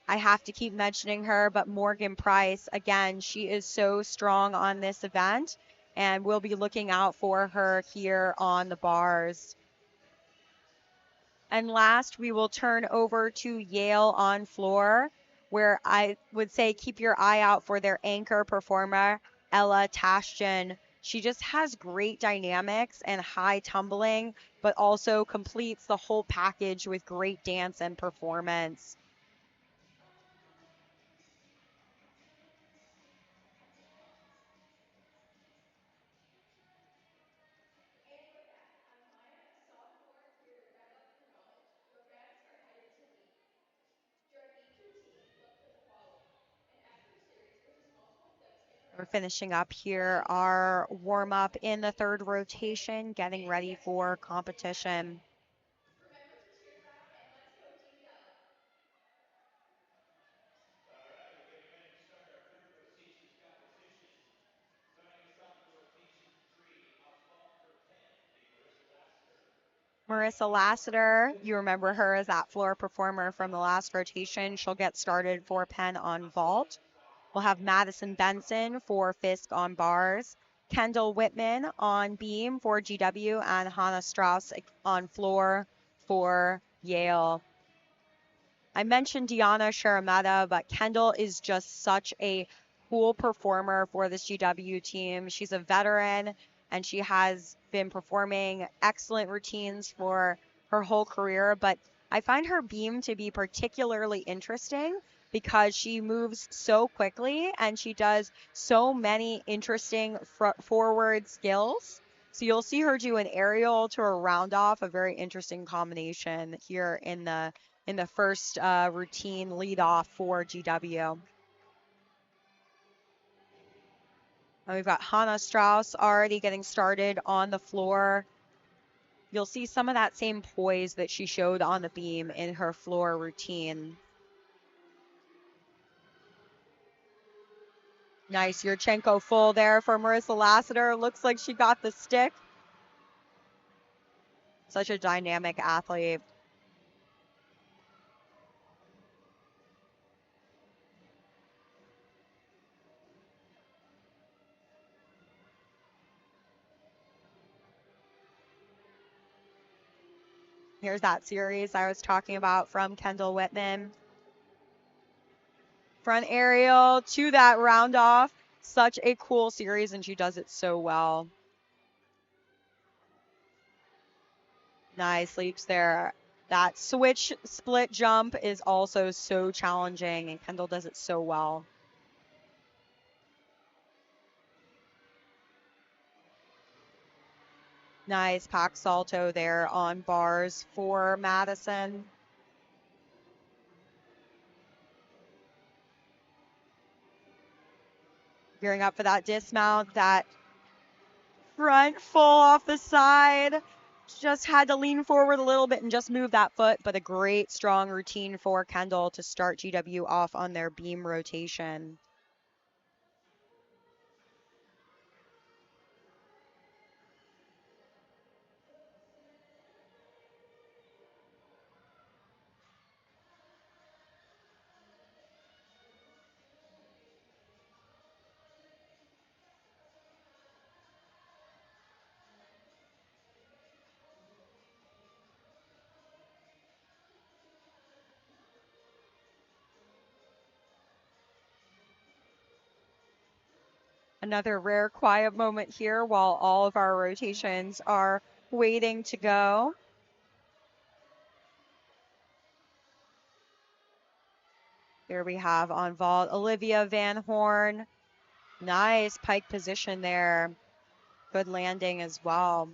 I have to keep mentioning her, but Morgan Price, again, she is so strong on this event, and we'll be looking out for her here on the bars. And last, we will turn over to Yale on floor, where I would say keep your eye out for their anchor performer, Ella Tashjian. She just has great dynamics and high tumbling, but also completes the whole package with great dance and performance. We're finishing up here our warm up in the third rotation, getting ready for competition. Marissa Lassiter, you remember her as that floor performer from the last rotation. She'll get started for Penn on vault. We'll have Madison Benson for Fisk on bars, Kendall Whitman on beam for GW, and Hannah Strauss on floor for Yale. I mentioned Diana Sharameta, but Kendall is just such a cool performer for this GW team. She's a veteran, and she has been performing excellent routines for her whole career, but I find her beam to be particularly interesting because she moves so quickly and she does so many interesting forward skills. So you'll see her do an aerial to a round off, a very interesting combination here in the first routine lead off for GW. And we've got Hannah Strauss already getting started on the floor. You'll see some of that same poise that she showed on the beam in her floor routine. Nice Yurchenko full there for Marissa Lassiter. Looks like she got the stick. Such a dynamic athlete. Here's that series I was talking about from Kendall Whitman. Front aerial to that round off. Such a cool series, and she does it so well. Nice leaps there. That switch split jump is also so challenging, and Kendall does it so well. Nice pack salto there on bars for Madison. Gearing up for that dismount, that front full off the side. Just had to lean forward a little bit and just move that foot, but a great strong routine for Kendall to start GW off on their beam rotation. Another rare quiet moment here while all of our rotations are waiting to go. Here we have on vault Olivia Van Horn. Nice pike position there. Good landing as well.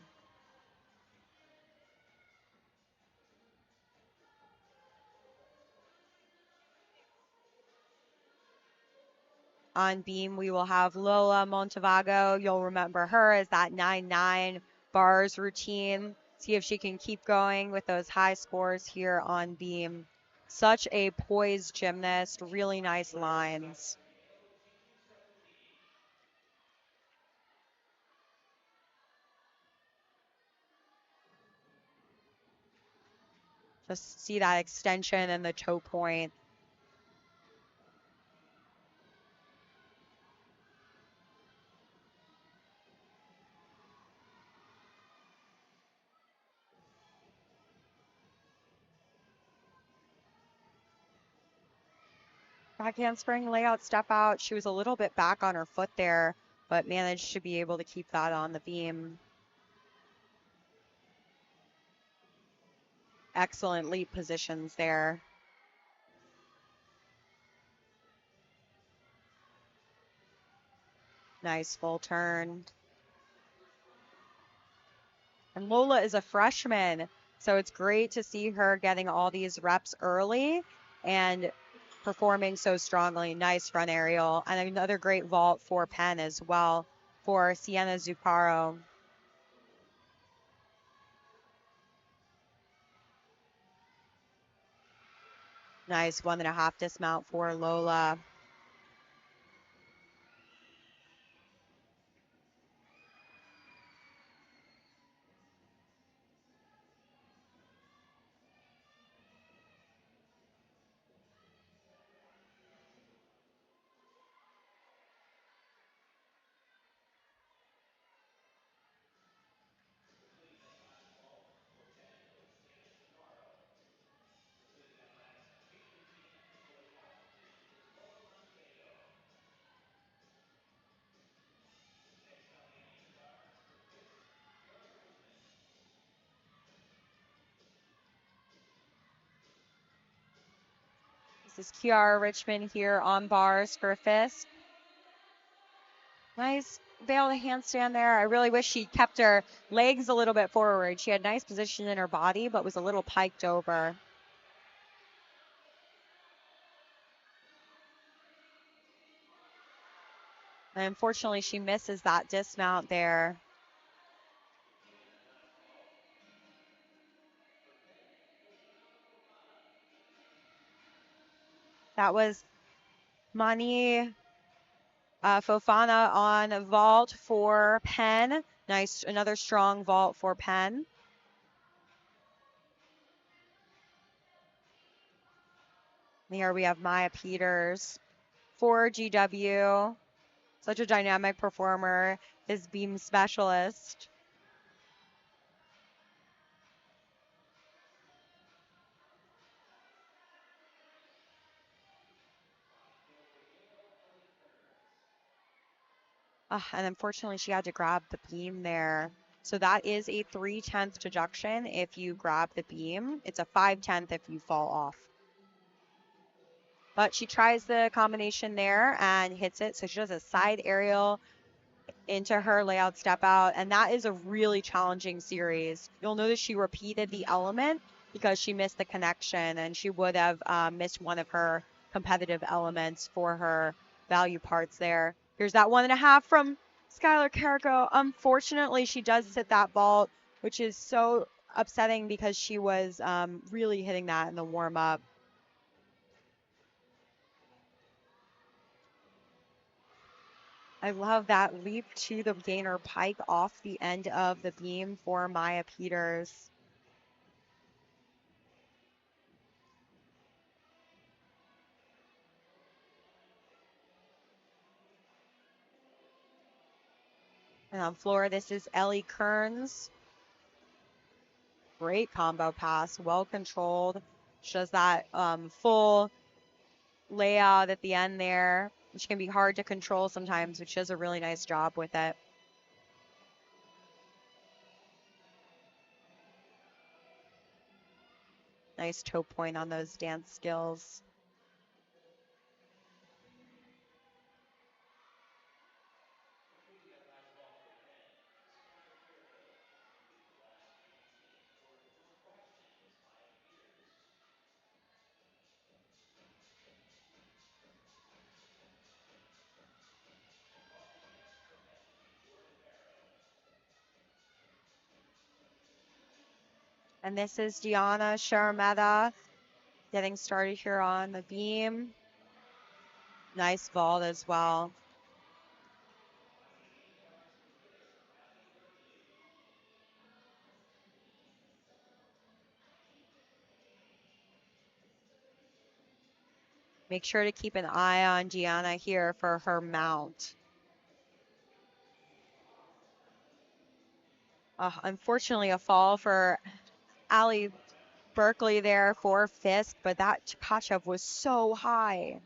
On beam, we will have Lola Montavago. You'll remember her as that 9-9 bars routine. See if she can keep going with those high scores here on beam. Such a poised gymnast, really nice lines. Just see that extension and the toe point. Back handspring, layout, step out. She was a little bit back on her foot there, but managed to be able to keep that on the beam. Excellent leap positions there. Nice full turn. And Lola is a freshman, so it's great to see her getting all these reps early and performing so strongly. Nice front aerial. And another great vault for Penn as well for Sienna Zuccaro. Nice 1.5 dismount for Lola. This is Kiara Richmond here on bars for Fisk. Nice veiled handstand there. I really wish she kept her legs a little bit forward. She had nice position in her body, but was a little piked over. And unfortunately, she misses that dismount there. That was Mani Fofana on vault for Penn. Nice, another strong vault for Penn. Here we have Maya Peters for GW. Such a dynamic performer, his beam specialist. And unfortunately, she had to grab the beam there. So that is a 3/10 deduction if you grab the beam. It's a 5/10 if you fall off. But she tries the combination there and hits it. So she does a side aerial into her layout step out. And that is a really challenging series. You'll notice she repeated the element because she missed the connection and she would have missed one of her competitive elements for her value parts there. Here's that 1.5 from Skylar Carrico. Unfortunately, she does hit that vault, which is so upsetting because she was really hitting that in the warm up. I love that leap to the gainer pike off the end of the beam for Maya Peters. And on floor, this is Ellie Kearns. Great combo pass, well controlled. She does that full layout at the end there, which can be hard to control sometimes, but she does a really nice job with it. Nice toe point on those dance skills. And this is Gianna Sharameta getting started here on the beam. Nice vault as well. Make sure to keep an eye on Gianna here for her mount. Unfortunately, a fall for Allie Berkeley there for Fisk, but that Tkachev was so high.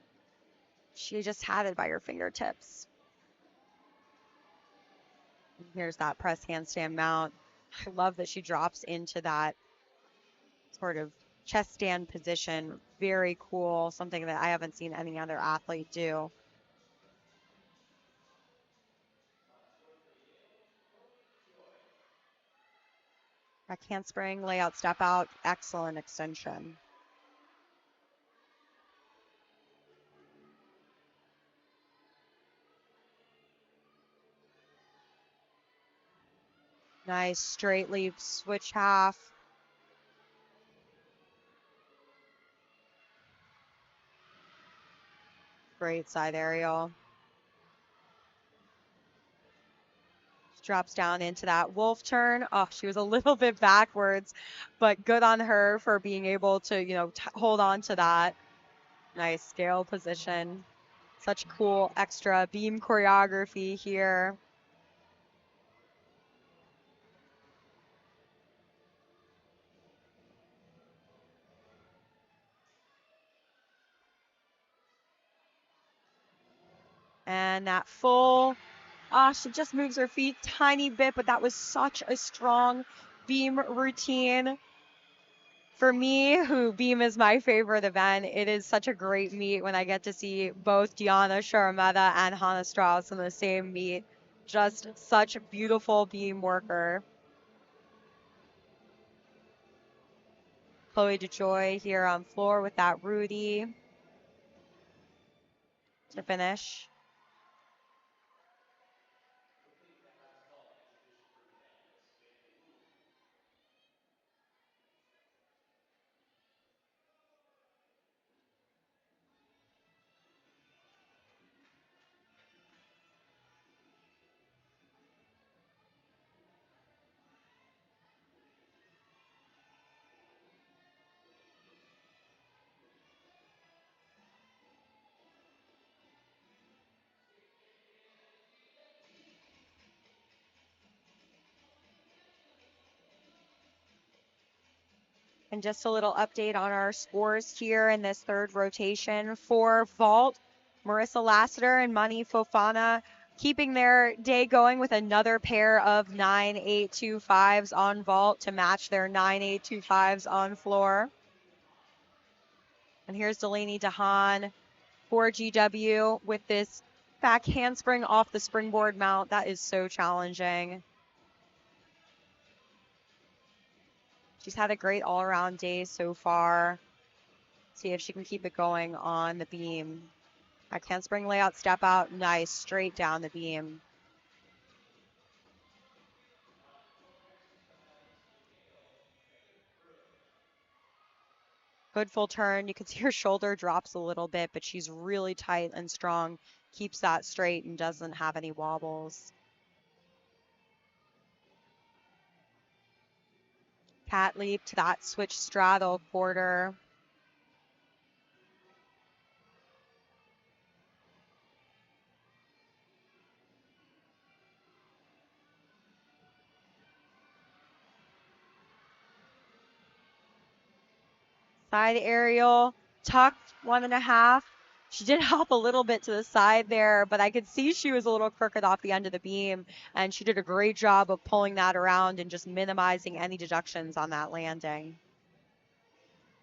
She just had it by her fingertips. And here's that press handstand mount. I love that she drops into that sort of chest stand position. Very cool, something that I haven't seen any other athlete do. Back handspring, layout, step out, excellent extension. Nice straight leap, switch half. Great side aerial. Drops down into that wolf turn. Oh, she was a little bit backwards, but good on her for being able to, hold on to that. Nice scale position. Such cool extra beam choreography here. And that full, she just moves her feet tiny bit, but that was such a strong beam routine. For me, who beam is my favorite event, it is such a great meet when I get to see both Gianna Sharameta and Hannah Strauss in the same meet. Just such a beautiful beam worker. Chloe DeJoy here on floor with that Rudy to finish. And just a little update on our scores here in this third rotation. For vault, Marissa Lassiter and Mani Fofana keeping their day going with another pair of 9.825s on vault to match their 9.825s on floor. And here's Delaney DeHaan for GW with this back handspring off the springboard mount. That is so challenging. She's had a great all-around day so far. See if she can keep it going on the beam. Back handspring layout, step out, nice, straight down the beam. Good full turn. You can see her shoulder drops a little bit, but she's really tight and strong. Keeps that straight and doesn't have any wobbles. Cat leap to that switch straddle quarter. Side aerial, tucked 1.5. She did hop a little bit to the side there, but I could see she was a little crooked off the end of the beam, and she did a great job of pulling that around and just minimizing any deductions on that landing.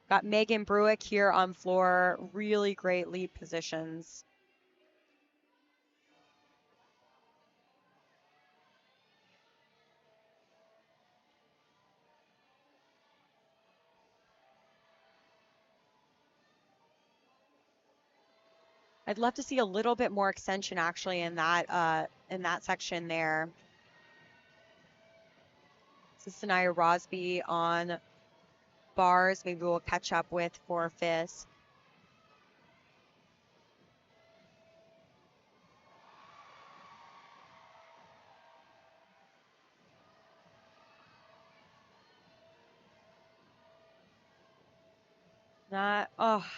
Got Megan Bruick here on floor. Really great leap positions. I'd love to see a little bit more extension actually in that section there. This is Sanaya Rosby on bars maybe we'll catch up with for Fisk.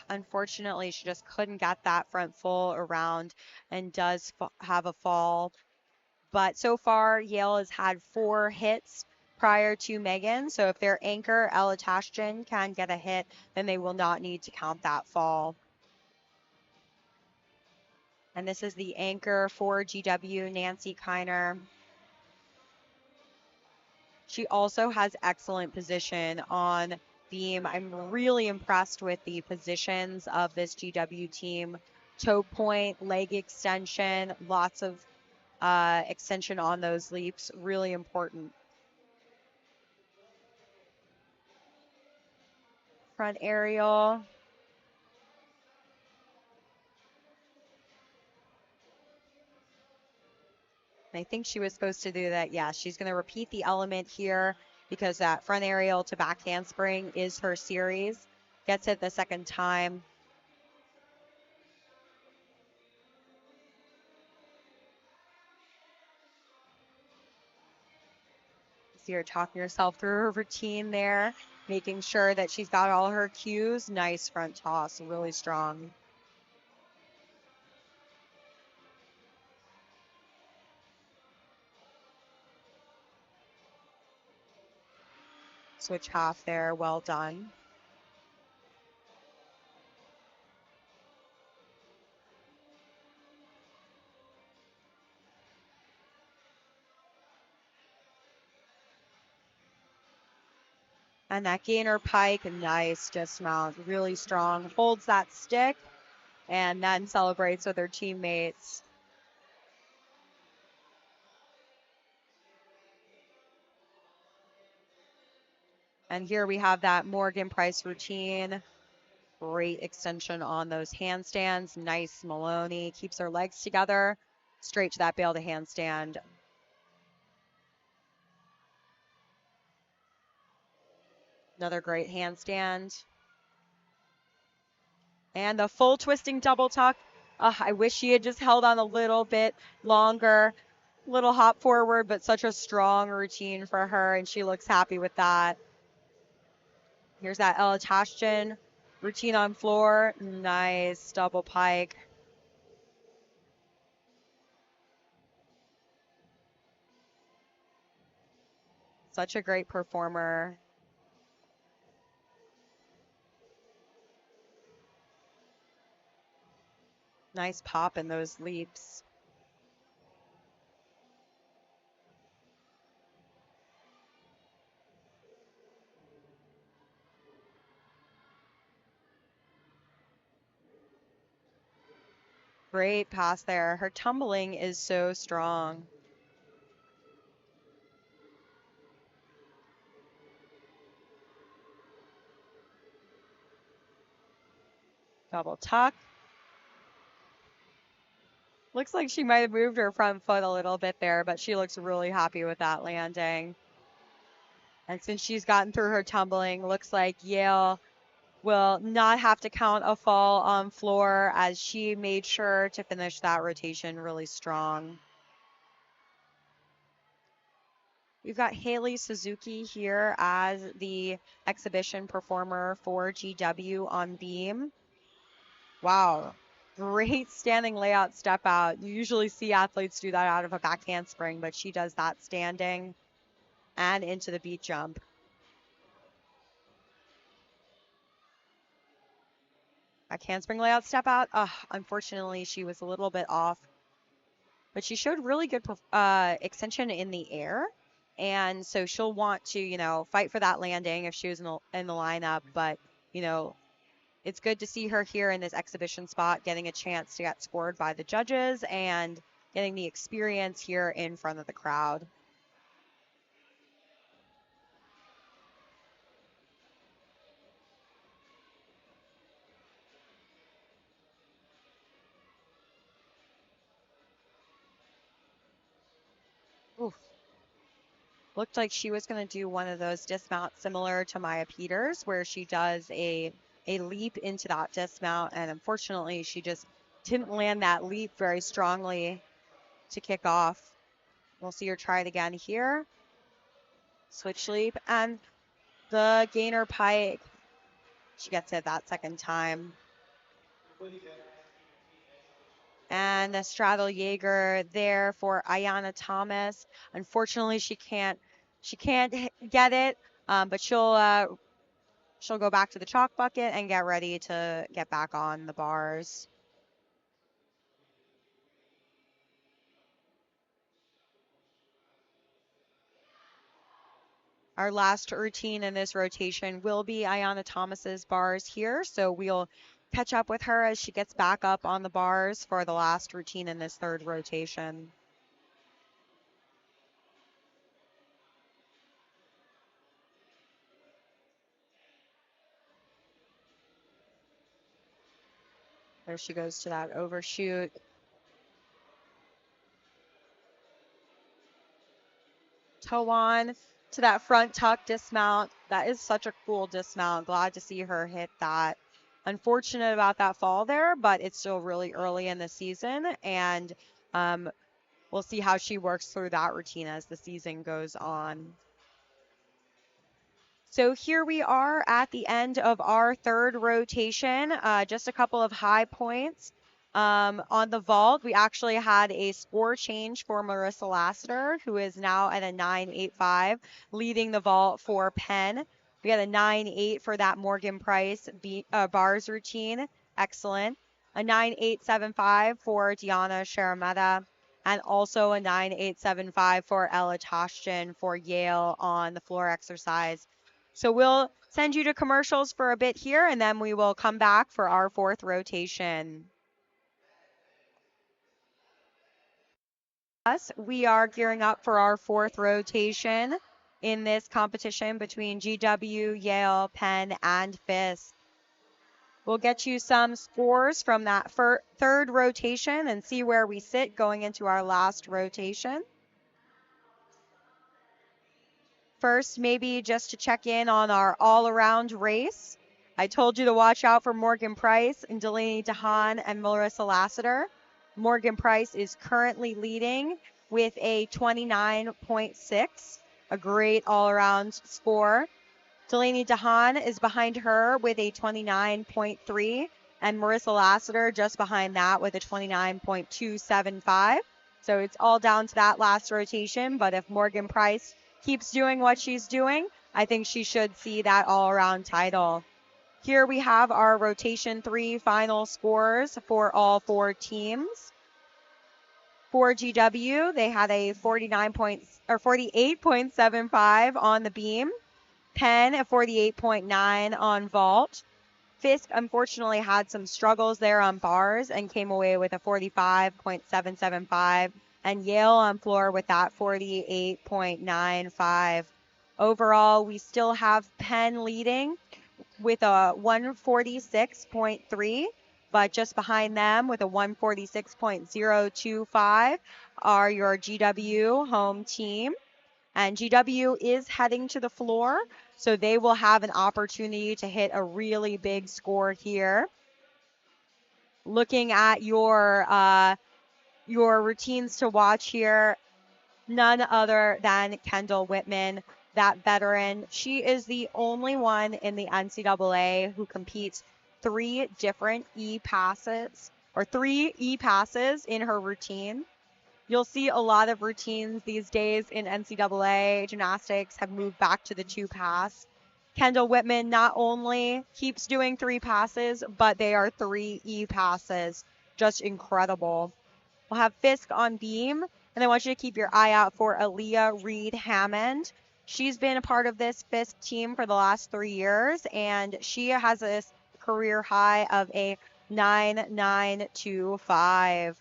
Unfortunately, she just couldn't get that front full around and does have a fall. But so far, Yale has had 4 hits prior to Megan. So if their anchor, Ella Tashjian, can get a hit, then they will not need to count that fall. And this is the anchor for GW, Nancy Kiner. She also has excellent position on beam. I'm really impressed with the positions of this GW team. Toe point, leg extension, lots of extension on those leaps, really important. Front aerial. I think she was supposed to do that. Yeah, she's going to repeat the element here because that front aerial to back handspring is her series. Gets it the second time. See her talking herself through her routine there, making sure that she's got all her cues. Nice front toss, really strong. Switch half there, well done. And that gainer pike, nice dismount, really strong. Holds that stick and then celebrates with her teammates. And here we have that Morgan Price routine. Great extension on those handstands. Nice Maloney. Keeps her legs together. Straight to that bail to handstand. Another great handstand. And the full twisting double tuck. I wish she had just held on a little bit longer. Little hop forward, but such a strong routine for her, and she looks happy with that. Here's that Ella Tashjian routine on floor. Nice double pike. Such a great performer. Nice pop in those leaps. Great pass there. Her tumbling is so strong. Double tuck. Looks like she might have moved her front foot a little bit there, but she looks really happy with that landing. And since she's gotten through her tumbling, looks like Yale will not have to count a fall on floor as she made sure to finish that rotation really strong. We've got Haley Suzuki here as the exhibition performer for GW on beam. Wow, great standing layout step out. You usually see athletes do that out of a back handspring, but she does that standing and into the beat jump. Back handspring layout step out. Unfortunately, she was a little bit off, but she showed really good extension in the air. And so she'll want to, fight for that landing if she was in the lineup. But, it's good to see her here in this exhibition spot, getting a chance to get scored by the judges and getting the experience here in front of the crowd. Oof. Looked like she was going to do one of those dismounts similar to Maya Peters, where she does a leap into that dismount, and unfortunately she just didn't land that leap very strongly to kick off. We'll see her try it again here. Switch leap, and the gainer pike. She gets it that second time. And the straddle Jaeger there for Ayanna Thomas. Unfortunately, she can't get it, but she'll go back to the chalk bucket and get ready to get back on the bars. Our last routine in this rotation will be Ayanna Thomas's bars here, so we'll catch up with her as she gets back up on the bars for the last routine in this third rotation. There she goes to that overshoot. Toe on to that front tuck dismount. That is such a cool dismount. Glad to see her hit that. Unfortunate about that fall there, but it's still really early in the season, and we'll see how she works through that routine as the season goes on. So here we are at the end of our third rotation. Just a couple of high points. On the vault, we actually had a score change for Marissa Lassiter, who is now at a 9.85, leading the vault for Penn. We had a 9.8 for that Morgan Price bars routine. Excellent. A 9.875 for Diana Sharameta, and also a 9.875 for Ella Toshtin for Yale on the floor exercise. So we'll send you to commercials for a bit here, and then we will come back for our fourth rotation. We are gearing up for our fourth rotation in this competition between GW, Yale, Penn, and Fisk. We'll get you some scores from that third rotation and see where we sit going into our last rotation. First, maybe just to check in on our all-around race. I told you to watch out for Morgan Price and Delaney DeHaan and Marissa Lassiter. Morgan Price is currently leading with a 29.6, a great all-around score. Delaney DeHaan is behind her with a 29.3, and Marissa Lassiter just behind that with a 29.275. So it's all down to that last rotation, but if Morgan Price keeps doing what she's doing, I think she should see that all-around title. Here we have our rotation 3 final scores for all 4 teams. For GW, they had a 48.75 on the beam. Penn a 48.9 on vault. Fisk unfortunately had some struggles there on bars and came away with a 45.775, and Yale on floor with that 48.95. Overall, we still have Penn leading with a 146.3, but just behind them with a 146.025 are your GW home team. And GW is heading to the floor, so they will have an opportunity to hit a really big score here. Looking at your routines to watch here, none other than Kendall Whitman, that veteran. She is the only one in the NCAA who competes 3 different E-passes in her routine. You'll see a lot of routines these days in NCAA. Gymnastics have moved back to the 2-pass. Kendall Whitman not only keeps doing 3 passes, but they are 3 E-passes. Just incredible. We'll have Fisk on beam, and I want you to keep your eye out for Aaliyah Reed-Hammond. She's been a part of this Fisk team for the last 3 years, and she has a career high of a 9.925.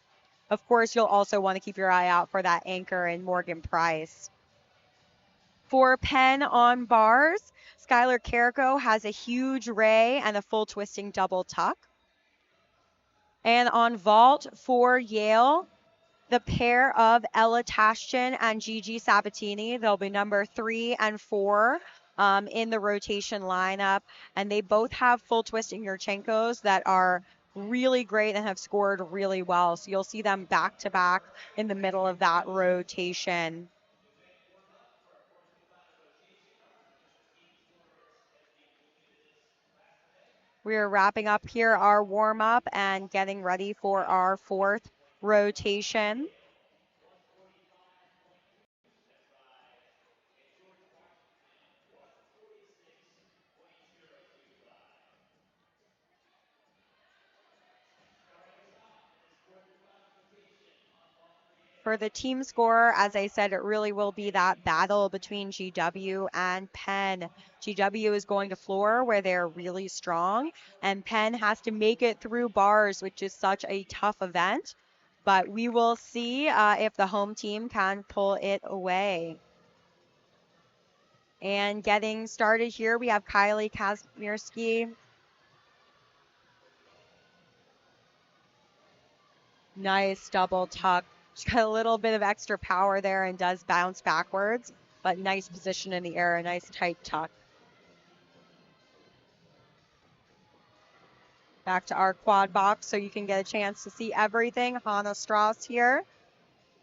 Of course, you'll also want to keep your eye out for that anchor in Morgan Price. For Penn on bars, Skylar Carrico has a huge ray and a full twisting double tuck. And on vault for Yale, the pair of Ella Tashchin and Gigi Sabatini. They'll be number 3 and 4 in the rotation lineup. And they both have full twisting Yurchenkos that are really great and have scored really well. So you'll see them back to back in the middle of that rotation. We're wrapping up here our warm up and getting ready for our 4th rotation. For the team score, as I said, it really will be that battle between GW and Penn. GW is going to floor where they're really strong, and Penn has to make it through bars, which is such a tough event. But we will see if the home team can pull it away. And getting started here, we have Kylie Kazmierski. Nice double tuck. She's got a little bit of extra power there and does bounce backwards, but nice position in the air, a nice tight tuck. Back to our quad box so you can get a chance to see everything. Hannah Strauss here.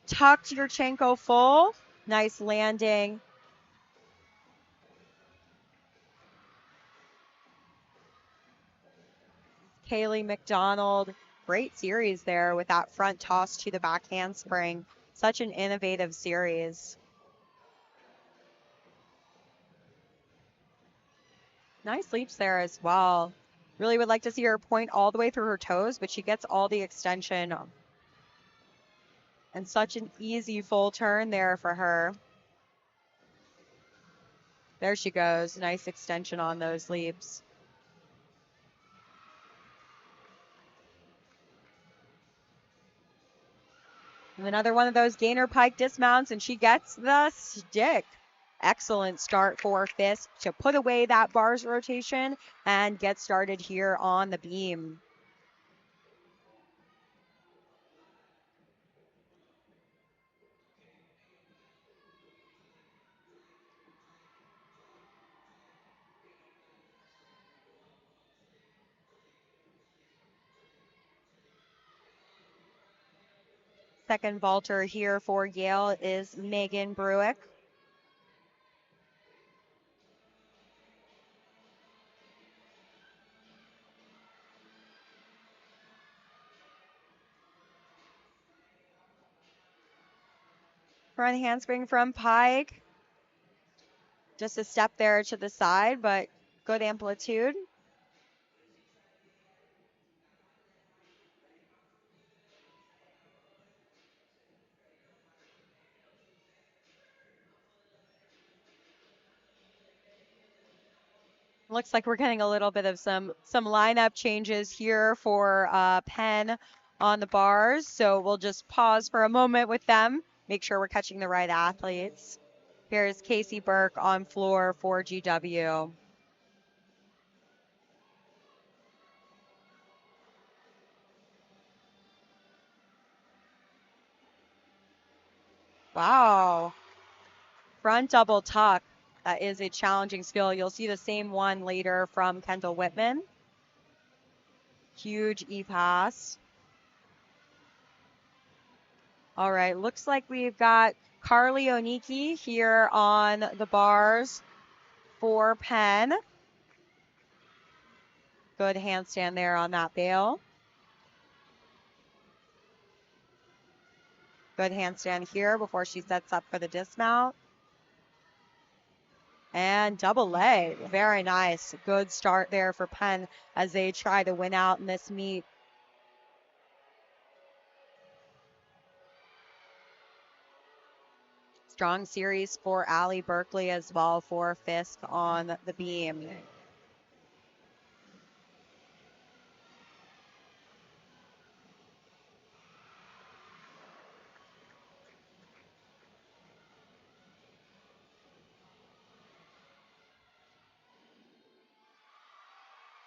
Tucked Yurchenko full. Nice landing. Kaylee McDonald. Great series there with that front toss to the back handspring. Such an innovative series. Nice leaps there as well. Really would like to see her point all the way through her toes, but she gets all the extension. And such an easy full turn there for her. There she goes. Nice extension on those leaps. And another one of those gainer pike dismounts, and she gets the stick. Excellent start for Fisk to put away that bars rotation and get started here on the beam. Second vaulter here for Yale is Megan Bruick. Front handspring from Pike. Just a step there to the side, but good amplitude. Looks like we're getting a little bit of some lineup changes here for Penn on the bars. So we'll just pause for a moment with them, make sure we're catching the right athletes. Here's Casey Burke on floor for GW. Wow. Front double tuck. That is a challenging skill. You'll see the same one later from Kendall Whitman. Huge E-pass. All right, looks like we've got Carly Oniki here on the bars for Penn. Good handstand there on that bail. Good handstand here before she sets up for the dismount. And double leg, very nice. Good start there for Penn as they try to win out in this meet. Strong series for Allie Berkeley as well for Fisk on the beam.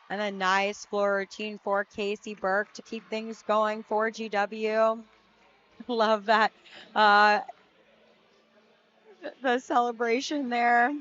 And a nice floor routine for Casey Burke to keep things going for GW. Love that. Uh, the celebration there.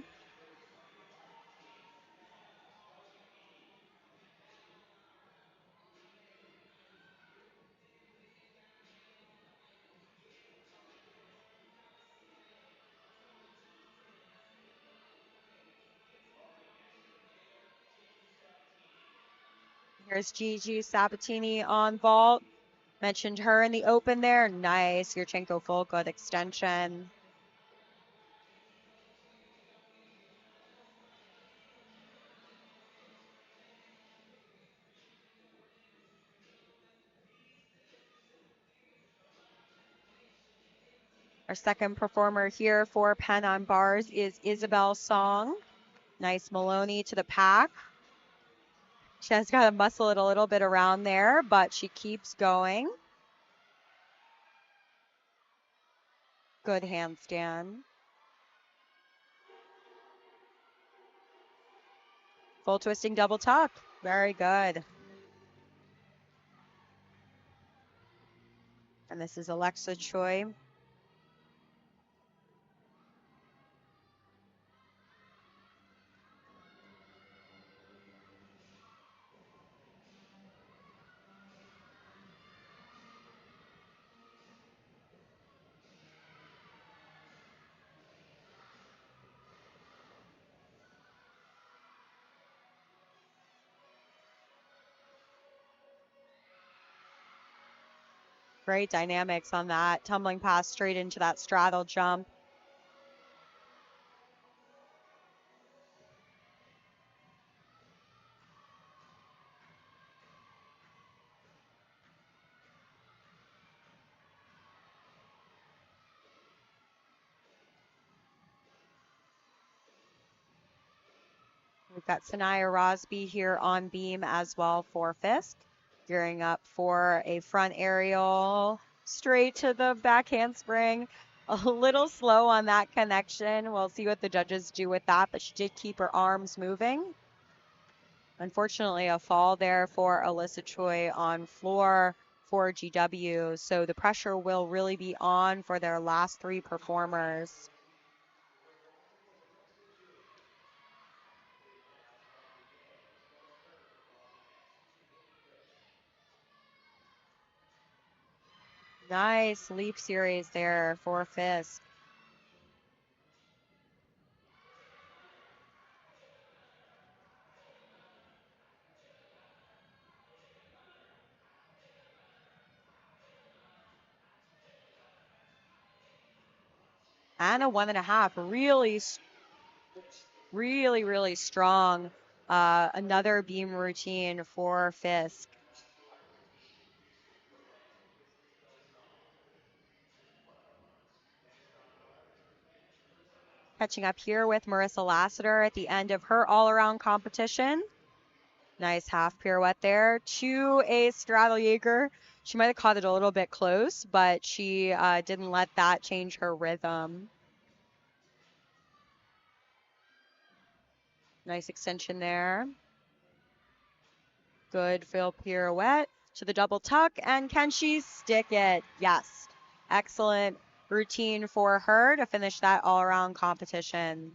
Here's Gigi Sabatini on vault. Mentioned her in the open there. Nice. Yurchenko full good extension. Our second performer here for Penn on bars is Isabel Song. Nice Maloney to the pack. She has got to muscle it a little bit around there, but she keeps going. Good handstand. Full twisting double tuck. Very good. And this is Alexa Choi. Great dynamics on that. Tumbling pass straight into that straddle jump. We've got Sanaya Rosby here on beam as well for Fisk. Gearing up for a front aerial straight to the back handspring. A little slow on that connection. We'll see what the judges do with that, but she did keep her arms moving. Unfortunately, a fall there for Alyssa Choi on floor for GW, so the pressure will really be on for their last three performers. Nice leap series there for Fisk. And a 1.5. Really strong. Another beam routine for Fisk. Catching up here with Marissa Lassiter at the end of her all-around competition. Nice half pirouette there to a straddle Jaeger. She might have caught it a little bit close, but she didn't let that change her rhythm. Nice extension there. Good fill pirouette to the double tuck, and can she stick it? Yes. Excellent routine for her to finish that all-around competition.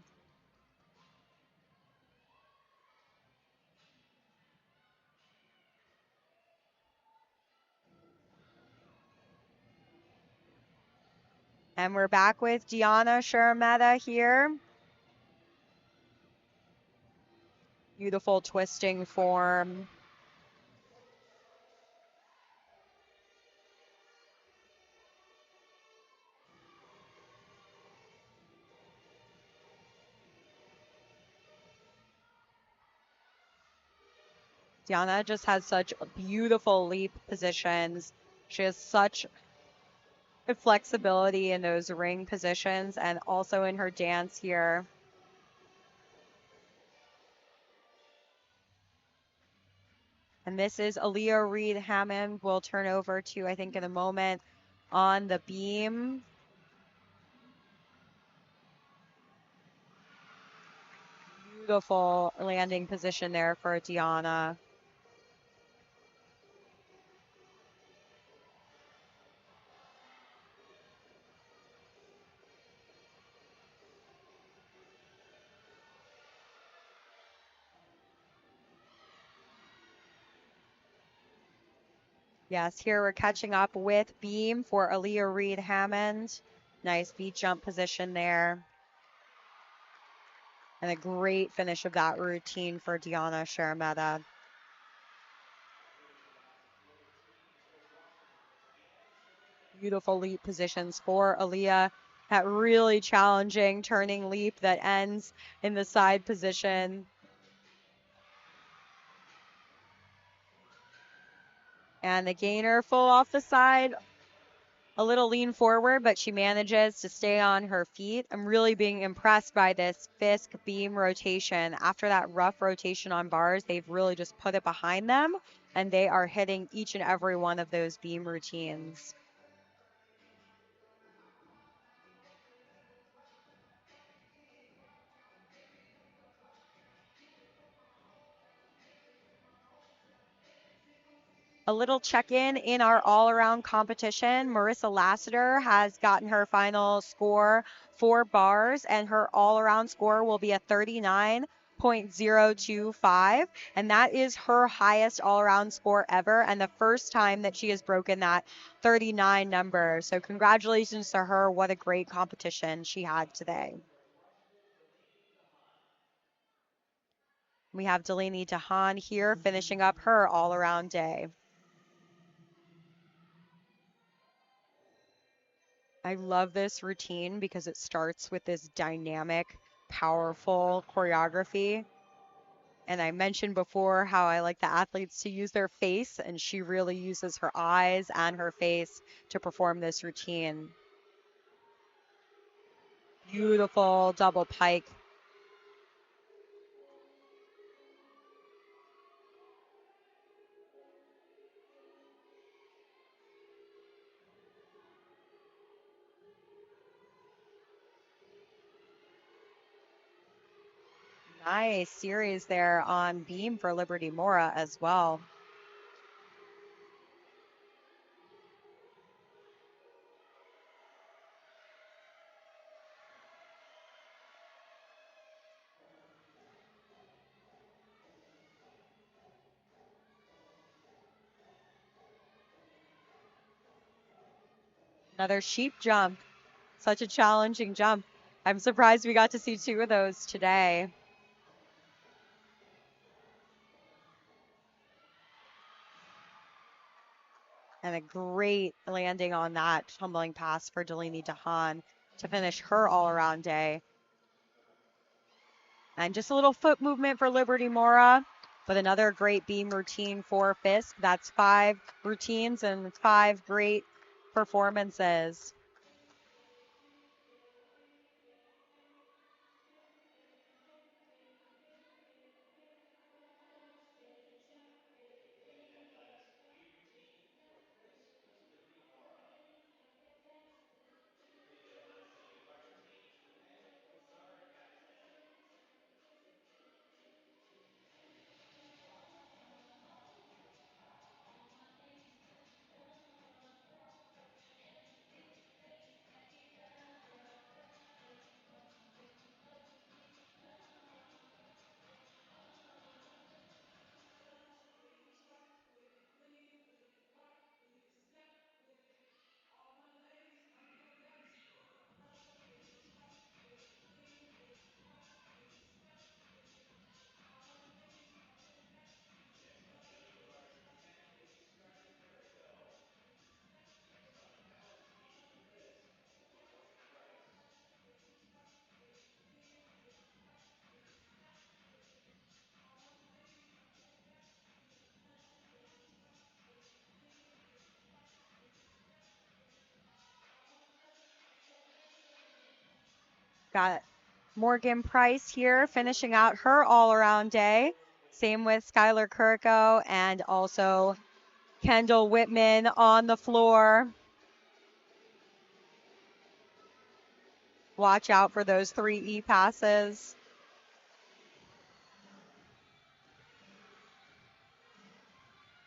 And we're back with Diana Sharameta here. Beautiful twisting form. Diana just has such beautiful leap positions. She has such flexibility in those ring positions and also in her dance here. And this is Aaliyah Reed Hammond. We'll turn over to, I think, in a moment on the beam. Beautiful landing position there for Diana. Yes, here we're catching up with beam for Aaliyah Reed-Hammond. Nice beat jump position there. And a great finish of that routine for Diana Sharameta. Beautiful leap positions for Aaliyah. That really challenging turning leap that ends in the side position. And the gainer full off the side. A little lean forward, but she manages to stay on her feet. I'm really being impressed by this Fisk beam rotation. After that rough rotation on bars, they've really just put it behind them, and they are hitting each and every one of those beam routines. A little check-in in our all-around competition. Marissa Lassiter has gotten her final score 4 bars, and her all-around score will be a 39.025, and that is her highest all-around score ever, and the first time that she has broken that 39 number. So congratulations to her. What a great competition she had today. We have Delaney DeHaan here finishing up her all-around day. I love this routine because it starts with this dynamic, powerful choreography. And I mentioned before how I like the athletes to use their face, and she really uses her eyes and her face to perform this routine. Beautiful double pike. Nice series there on beam for Liberty Mora as well. Another sheep jump. Such a challenging jump. I'm surprised we got to see 2 of those today. And a great landing on that tumbling pass for Delaney DeHaan to finish her all-around day. And just a little foot movement for Liberty Mora, but another great beam routine for Fisk. That's 5 routines and 5 great performances. Got Morgan Price here finishing out her all-around day. Same with Skylar Kirko and also Kendall Whitman on the floor. Watch out for those 3 E-passes.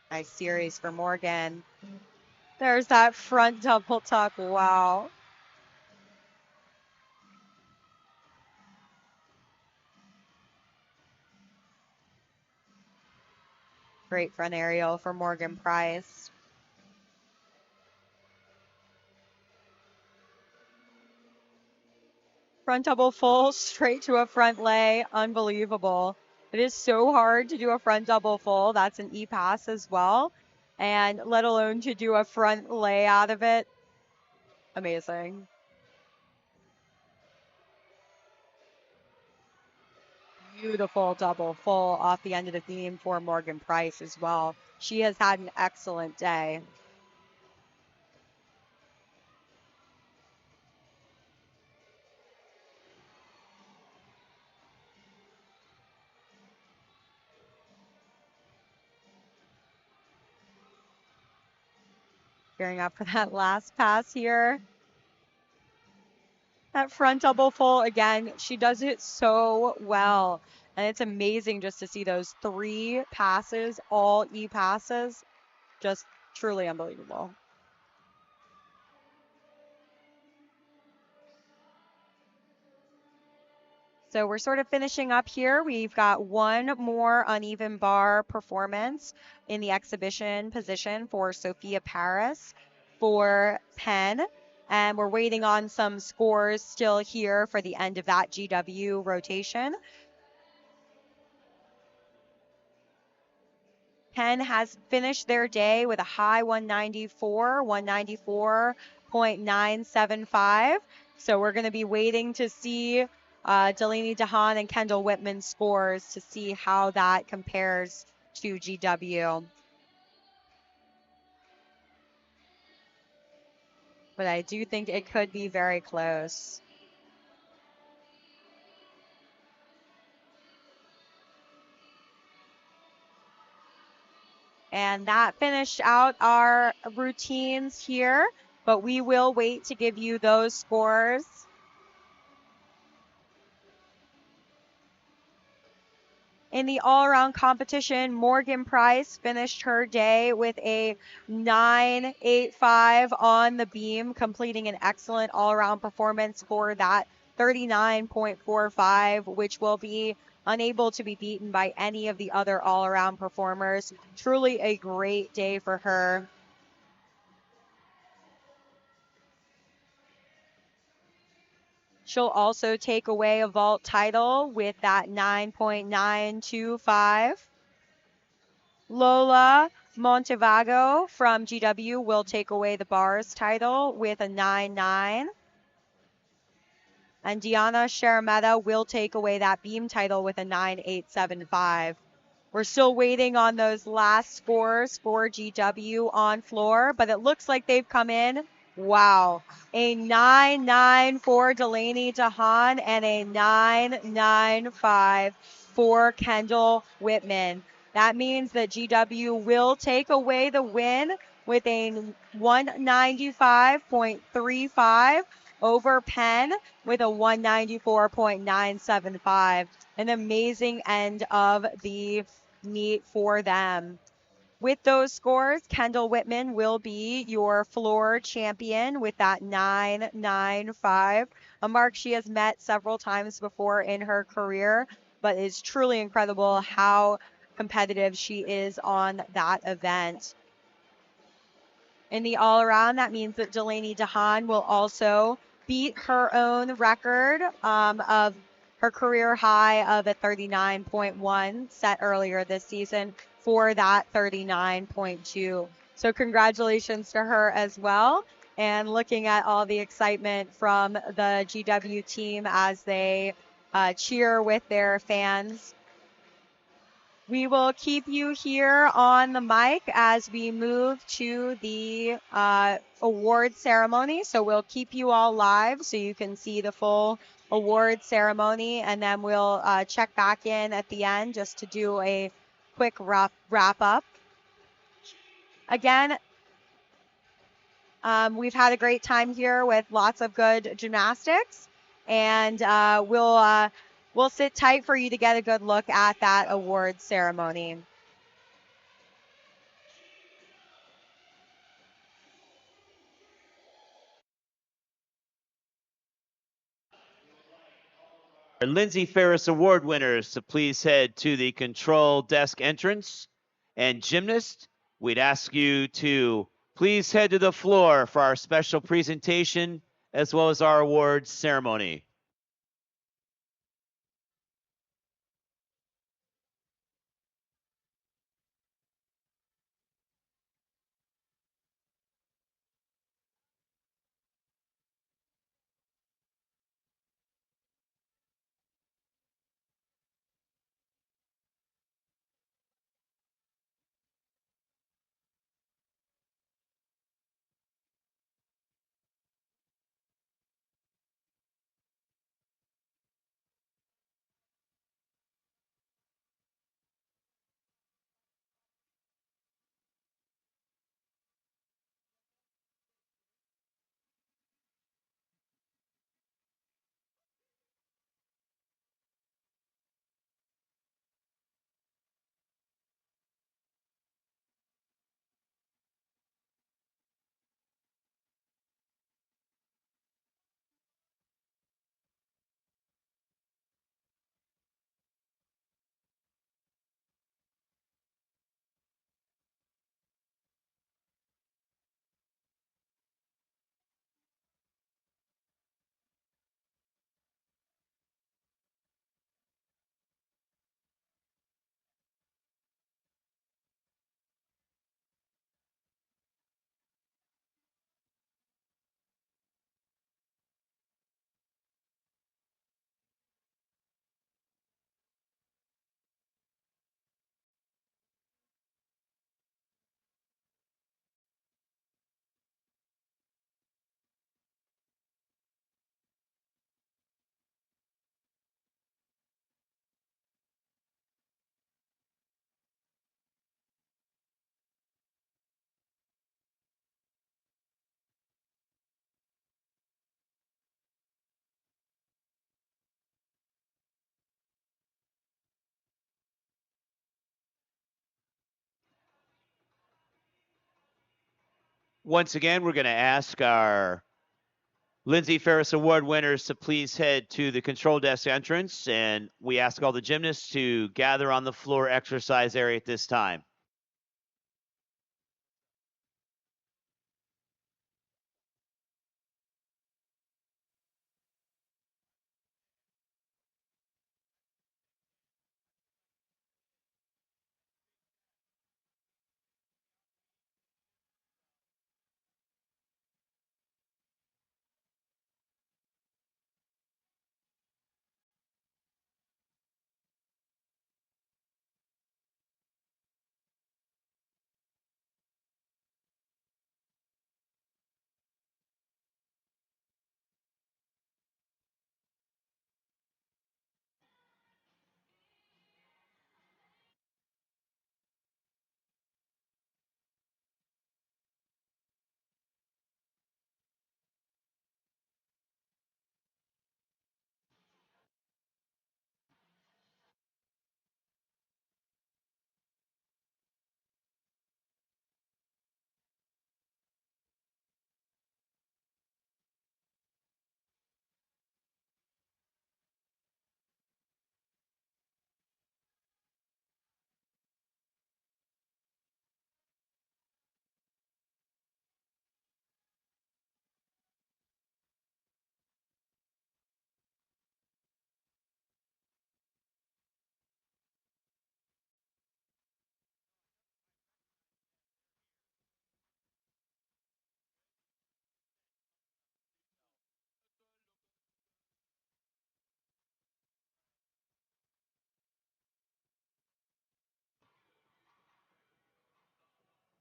Nice series for Morgan. There's that front double tuck. Wow. Great front aerial for Morgan Price. Front double full, straight to a front lay. Unbelievable. It is so hard to do a front double full. That's an E-pass as well. And let alone to do a front lay out of it. Amazing. Beautiful double full off the end of the beam for Morgan Price as well. She has had an excellent day. Gearing up for that last pass here. That front double full, again, she does it so well. And it's amazing just to see those 3 passes, all E passes. Just truly unbelievable. So we're sort of finishing up here. We've got one more uneven bar performance in the exhibition position for Sophia Paris for Penn. And we're waiting on some scores still here for the end of that GW rotation. Penn has finished their day with a high 194, 194.975. So we're going to be waiting to see Delaney DeHaan and Kendall Whitman's scores to see how that compares to GW. But I do think it could be very close. And that finished out our routines here, but we will wait to give you those scores. In the all-around competition, Morgan Price finished her day with a 9.85 on the beam, completing an excellent all-around performance for that 39.45, which will be unable to be beaten by any of the other all-around performers. Truly a great day for her. She'll also take away a vault title with that 9.925. Lola Montevago from GW will take away the bars title with a 9.9. And Diana Sharameta will take away that beam title with a 9.875. We're still waiting on those last scores for GW on floor, but it looks like they've come in. Wow. A 9.9 for Delaney DeHaan and a 9.95 for Kendall Whitman. That means that GW will take away the win with a 195.35 over Penn with a 194.975. An amazing end of the meet for them. With those scores, Kendall Whitman will be your floor champion with that 9.95, a mark she has met several times before in her career, but it's truly incredible how competitive she is on that event. In the all-around, that means that Delaney DeHaan will also beat her own record of her career high of a 39.1 set earlier this season for that 39.2. So congratulations to her as well. And looking at all the excitement from the GW team as they cheer with their fans. We will keep you here on the mic as we move to the award ceremony. So we'll keep you all live so you can see the full award ceremony. And then we'll check back in at the end just to do a quick wrap up. Again, we've had a great time here with lots of good gymnastics. And we'll sit tight for you to get a good look at that award ceremony. Our Lindsay Ferris Award winners to please head to the control desk entrance. And gymnast, we'd ask you to please head to the floor for our special presentation as well as our awards ceremony. Once again, we're going to ask our Lindsay Ferris Award winners to please head to the control desk entrance, and we ask all the gymnasts to gather on the floor exercise area at this time.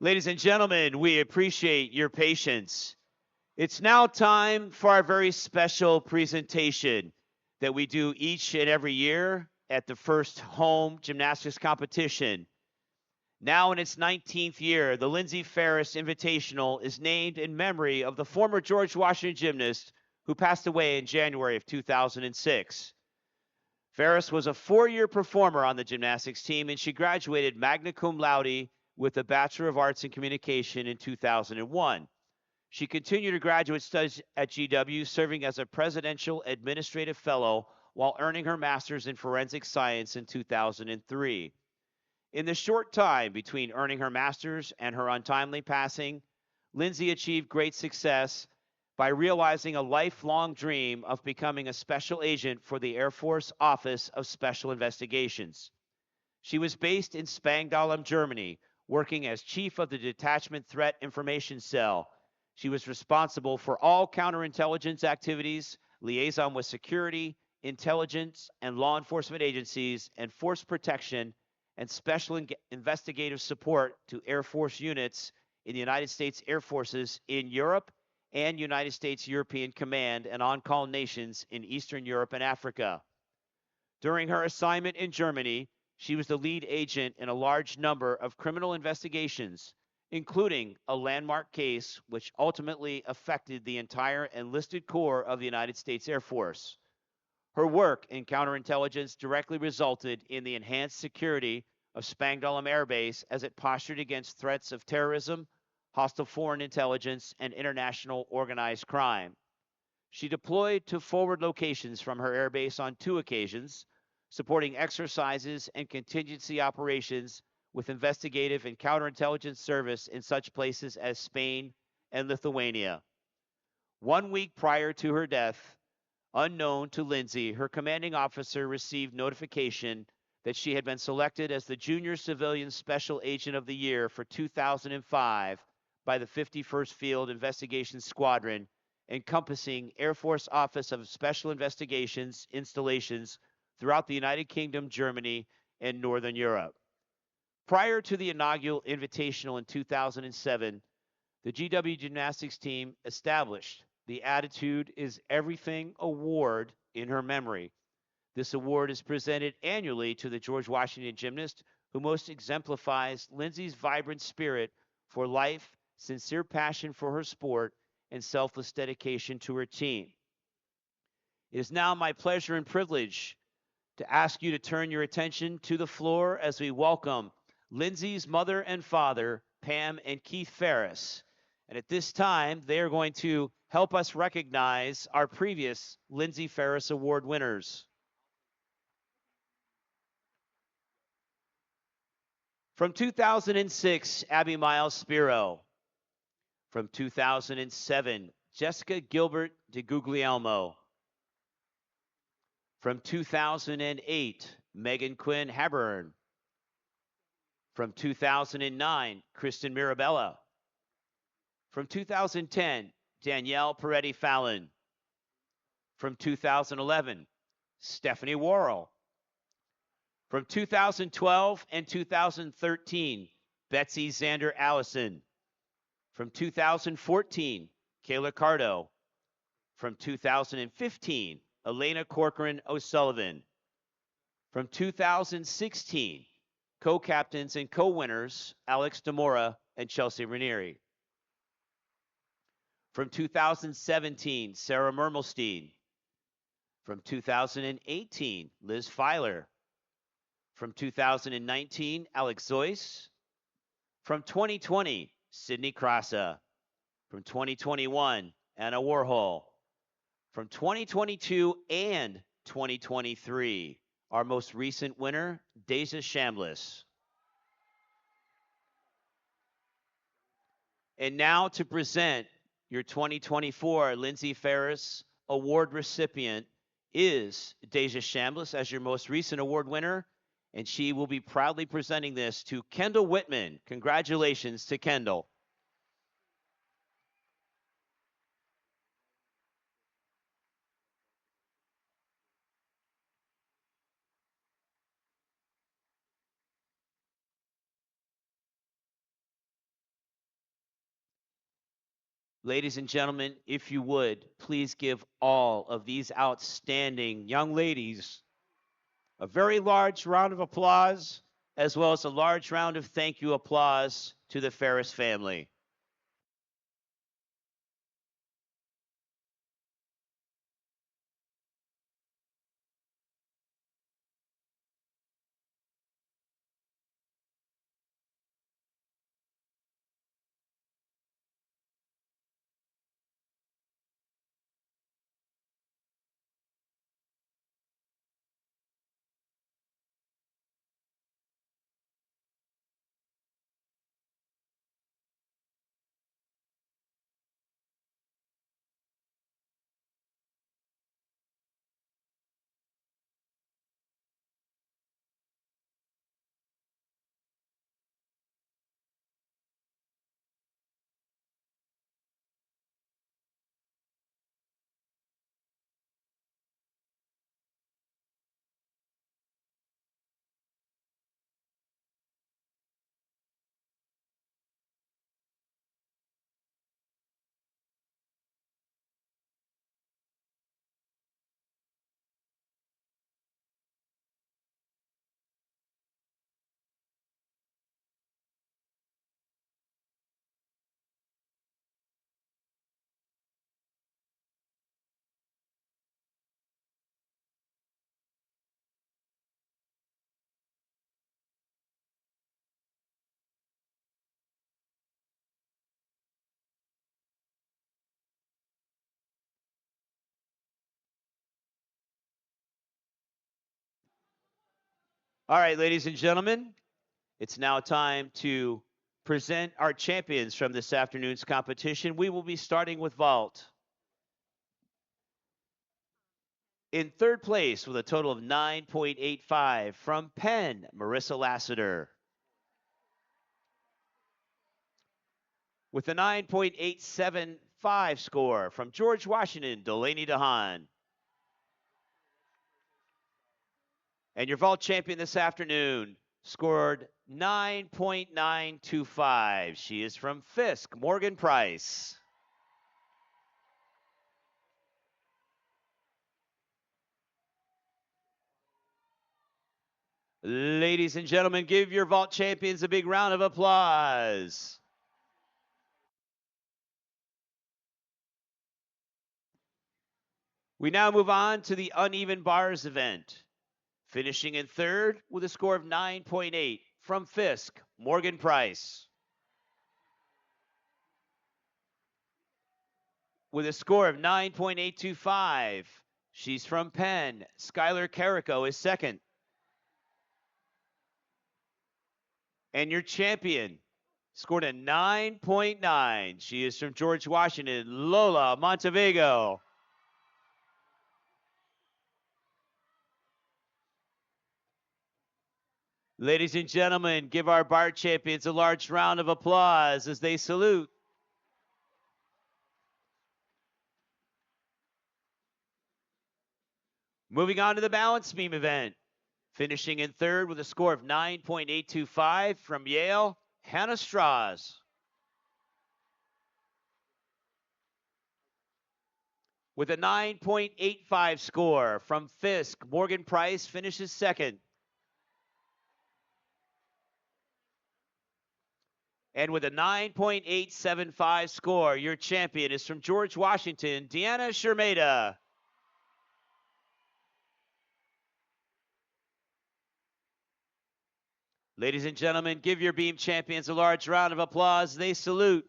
Ladies and gentlemen, we appreciate your patience. It's now time for our very special presentation that we do each and every year at the first home gymnastics competition. Now in its 19th year, the Lindsay Ferris Invitational is named in memory of the former George Washington gymnast who passed away in January of 2006. Ferris was a 4-year performer on the gymnastics team, and she graduated magna cum laude with a Bachelor of Arts in Communication in 2001. She continued her graduate studies at GW, serving as a Presidential Administrative Fellow while earning her Master's in Forensic Science in 2003. In the short time between earning her Master's and her untimely passing, Lindsay achieved great success by realizing a lifelong dream of becoming a special agent for the Air Force Office of Special Investigations. She was based in Spangdahlem, Germany, working as chief of the Detachment Threat Information Cell. She was responsible for all counterintelligence activities, liaison with security, intelligence, and law enforcement agencies, and force protection and special investigative support to Air Force units in the United States Air Forces in Europe and United States European Command and on-call nations in Eastern Europe and Africa. During her assignment in Germany, she was the lead agent in a large number of criminal investigations, including a landmark case which ultimately affected the entire enlisted corps of the United States Air Force. Her work in counterintelligence directly resulted in the enhanced security of Spangdahlem Air Base as it postured against threats of terrorism, hostile foreign intelligence, and international organized crime. She deployed to forward locations from her air base on 2 occasions, supporting exercises and contingency operations with investigative and counterintelligence service in such places as Spain and Lithuania. 1 week prior to her death, unknown to Lindsay, her commanding officer received notification that she had been selected as the Junior Civilian Special Agent of the Year for 2005 by the 51st Field Investigation Squadron, encompassing Air Force Office of Special Investigations installations throughout the United Kingdom, Germany, and Northern Europe. Prior to the inaugural Invitational in 2007, the GW Gymnastics team established the Attitude is Everything Award in her memory. This award is presented annually to the George Washington gymnast who most exemplifies Lindsay's vibrant spirit for life, sincere passion for her sport, and selfless dedication to her team. It is now my pleasure and privilege to ask you to turn your attention to the floor as we welcome Lindsay's mother and father, Pam and Keith Ferris, And at this time, they are going to help us recognize our previous Lindsay Ferris Award winners. From 2006, Abby Miles Spiro. From 2007, Jessica Gilbert de Guglielmo. From 2008, Megan Quinn Haburn. From 2009, Kristen Mirabella. From 2010, Danielle Peretti Fallon. From 2011, Stephanie Worrell. From 2012 and 2013, Betsy Xander Allison. From 2014, Kayla Cardo. From 2015, Elena Corcoran O'Sullivan. From 2016, co-captains and co-winners, Alex Demora and Chelsea Ranieri. From 2017, Sarah Mermelstein. From 2018, Liz Filer. From 2019, Alex Zoyce. From 2020, Sydney Krasa. From 2021, Anna Warhol. From 2022 and 2023, our most recent winner, Deja Shambliss. And now to present your 2024 Lindsay Ferris Award recipient is Deja Shambliss as your most recent award winner, and she will be proudly presenting this to Kendall Whitman. Congratulations to Kendall. Ladies and gentlemen, if you would, please give all of these outstanding young ladies a very large round of applause, as well as a large round of thank you applause to the Ferris family. All right, ladies and gentlemen, it's now time to present our champions from this afternoon's competition. We will be starting with vault. In third place with a total of 9.85 from Penn, Marissa Lassiter. With a 9.875 score from George Washington, Delaney DeHaan. And your vault champion this afternoon scored 9.925. She is from Fisk, Morgan Price. Ladies and gentlemen, give your vault champions a big round of applause. We now move on to the uneven bars event. Finishing in third with a score of 9.8 from Fisk, Morgan Price. with a score of 9.825. She's from Penn. Skylar Carrico is second. And your champion scored a 9.9. She is from George Washington, Lola Montevego. Ladies and gentlemen, give our bar champions a large round of applause as they salute. Moving on to the balance beam event. Finishing in third with a score of 9.825 from Yale, Hannah Strauss. With a 9.85 score from Fisk, Morgan Price finishes second. And with a 9.875 score, your champion is from George Washington, Deanna Shermada. Ladies and gentlemen, give your beam champions a large round of applause. They salute.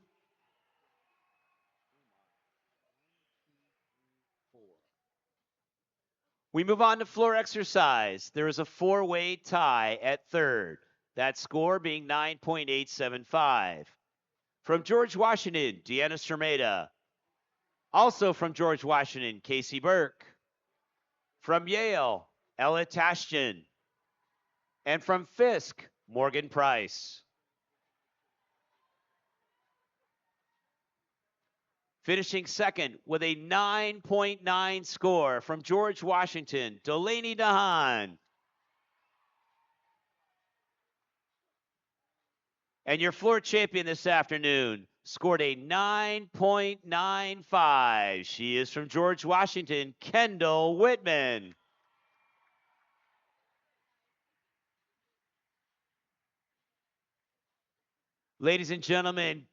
We move on to floor exercise. There is a four-way tie at third. That score being 9.875. From George Washington, Deanna Shermada. Also from George Washington, Casey Burke. From Yale, Ella Tashjian. And from Fisk, Morgan Price. Finishing second with a 9.9 score from George Washington, Delaney DeHaan. And your floor champion this afternoon scored a 9.95. She is from George Washington, Kendall Whitman. Ladies and gentlemen,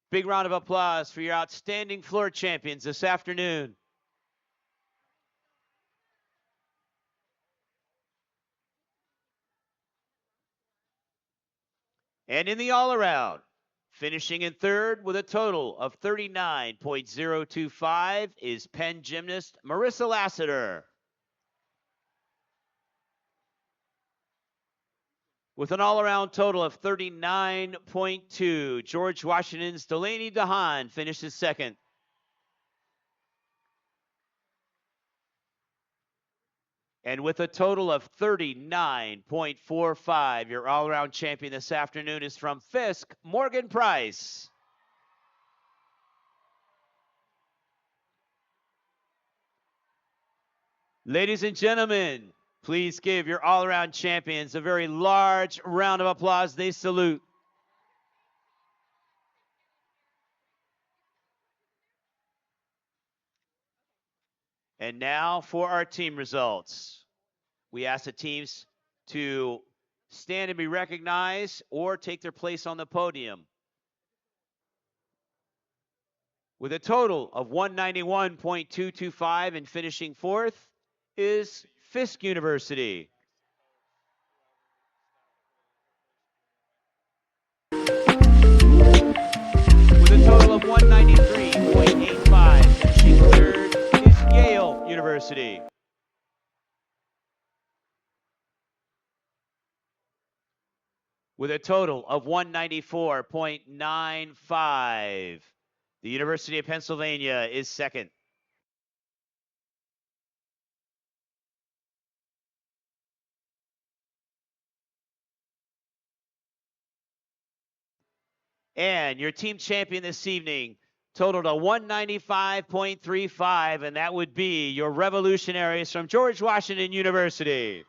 big round of applause for your outstanding floor champions this afternoon. And in the all-around, finishing in third with a total of 39.025 is Penn gymnast Marissa Lassiter. With an all-around total of 39.2, George Washington's Delaney DeHaan finishes second. And with a total of 39.45, your all-around champion this afternoon is from Fisk, Morgan Price. Ladies and gentlemen, please give your all-around champions a very large round of applause. They salute. And now for our team results. We ask the teams to stand and be recognized or take their place on the podium. With a total of 191.225 and finishing fourth is Fisk University. With a total of 193.85, finishing third is Yale University. With a total of 194.95, the University of Pennsylvania is second. And your team champion this evening totaled a 195.35, and that would be your Revolutionaries from George Washington University.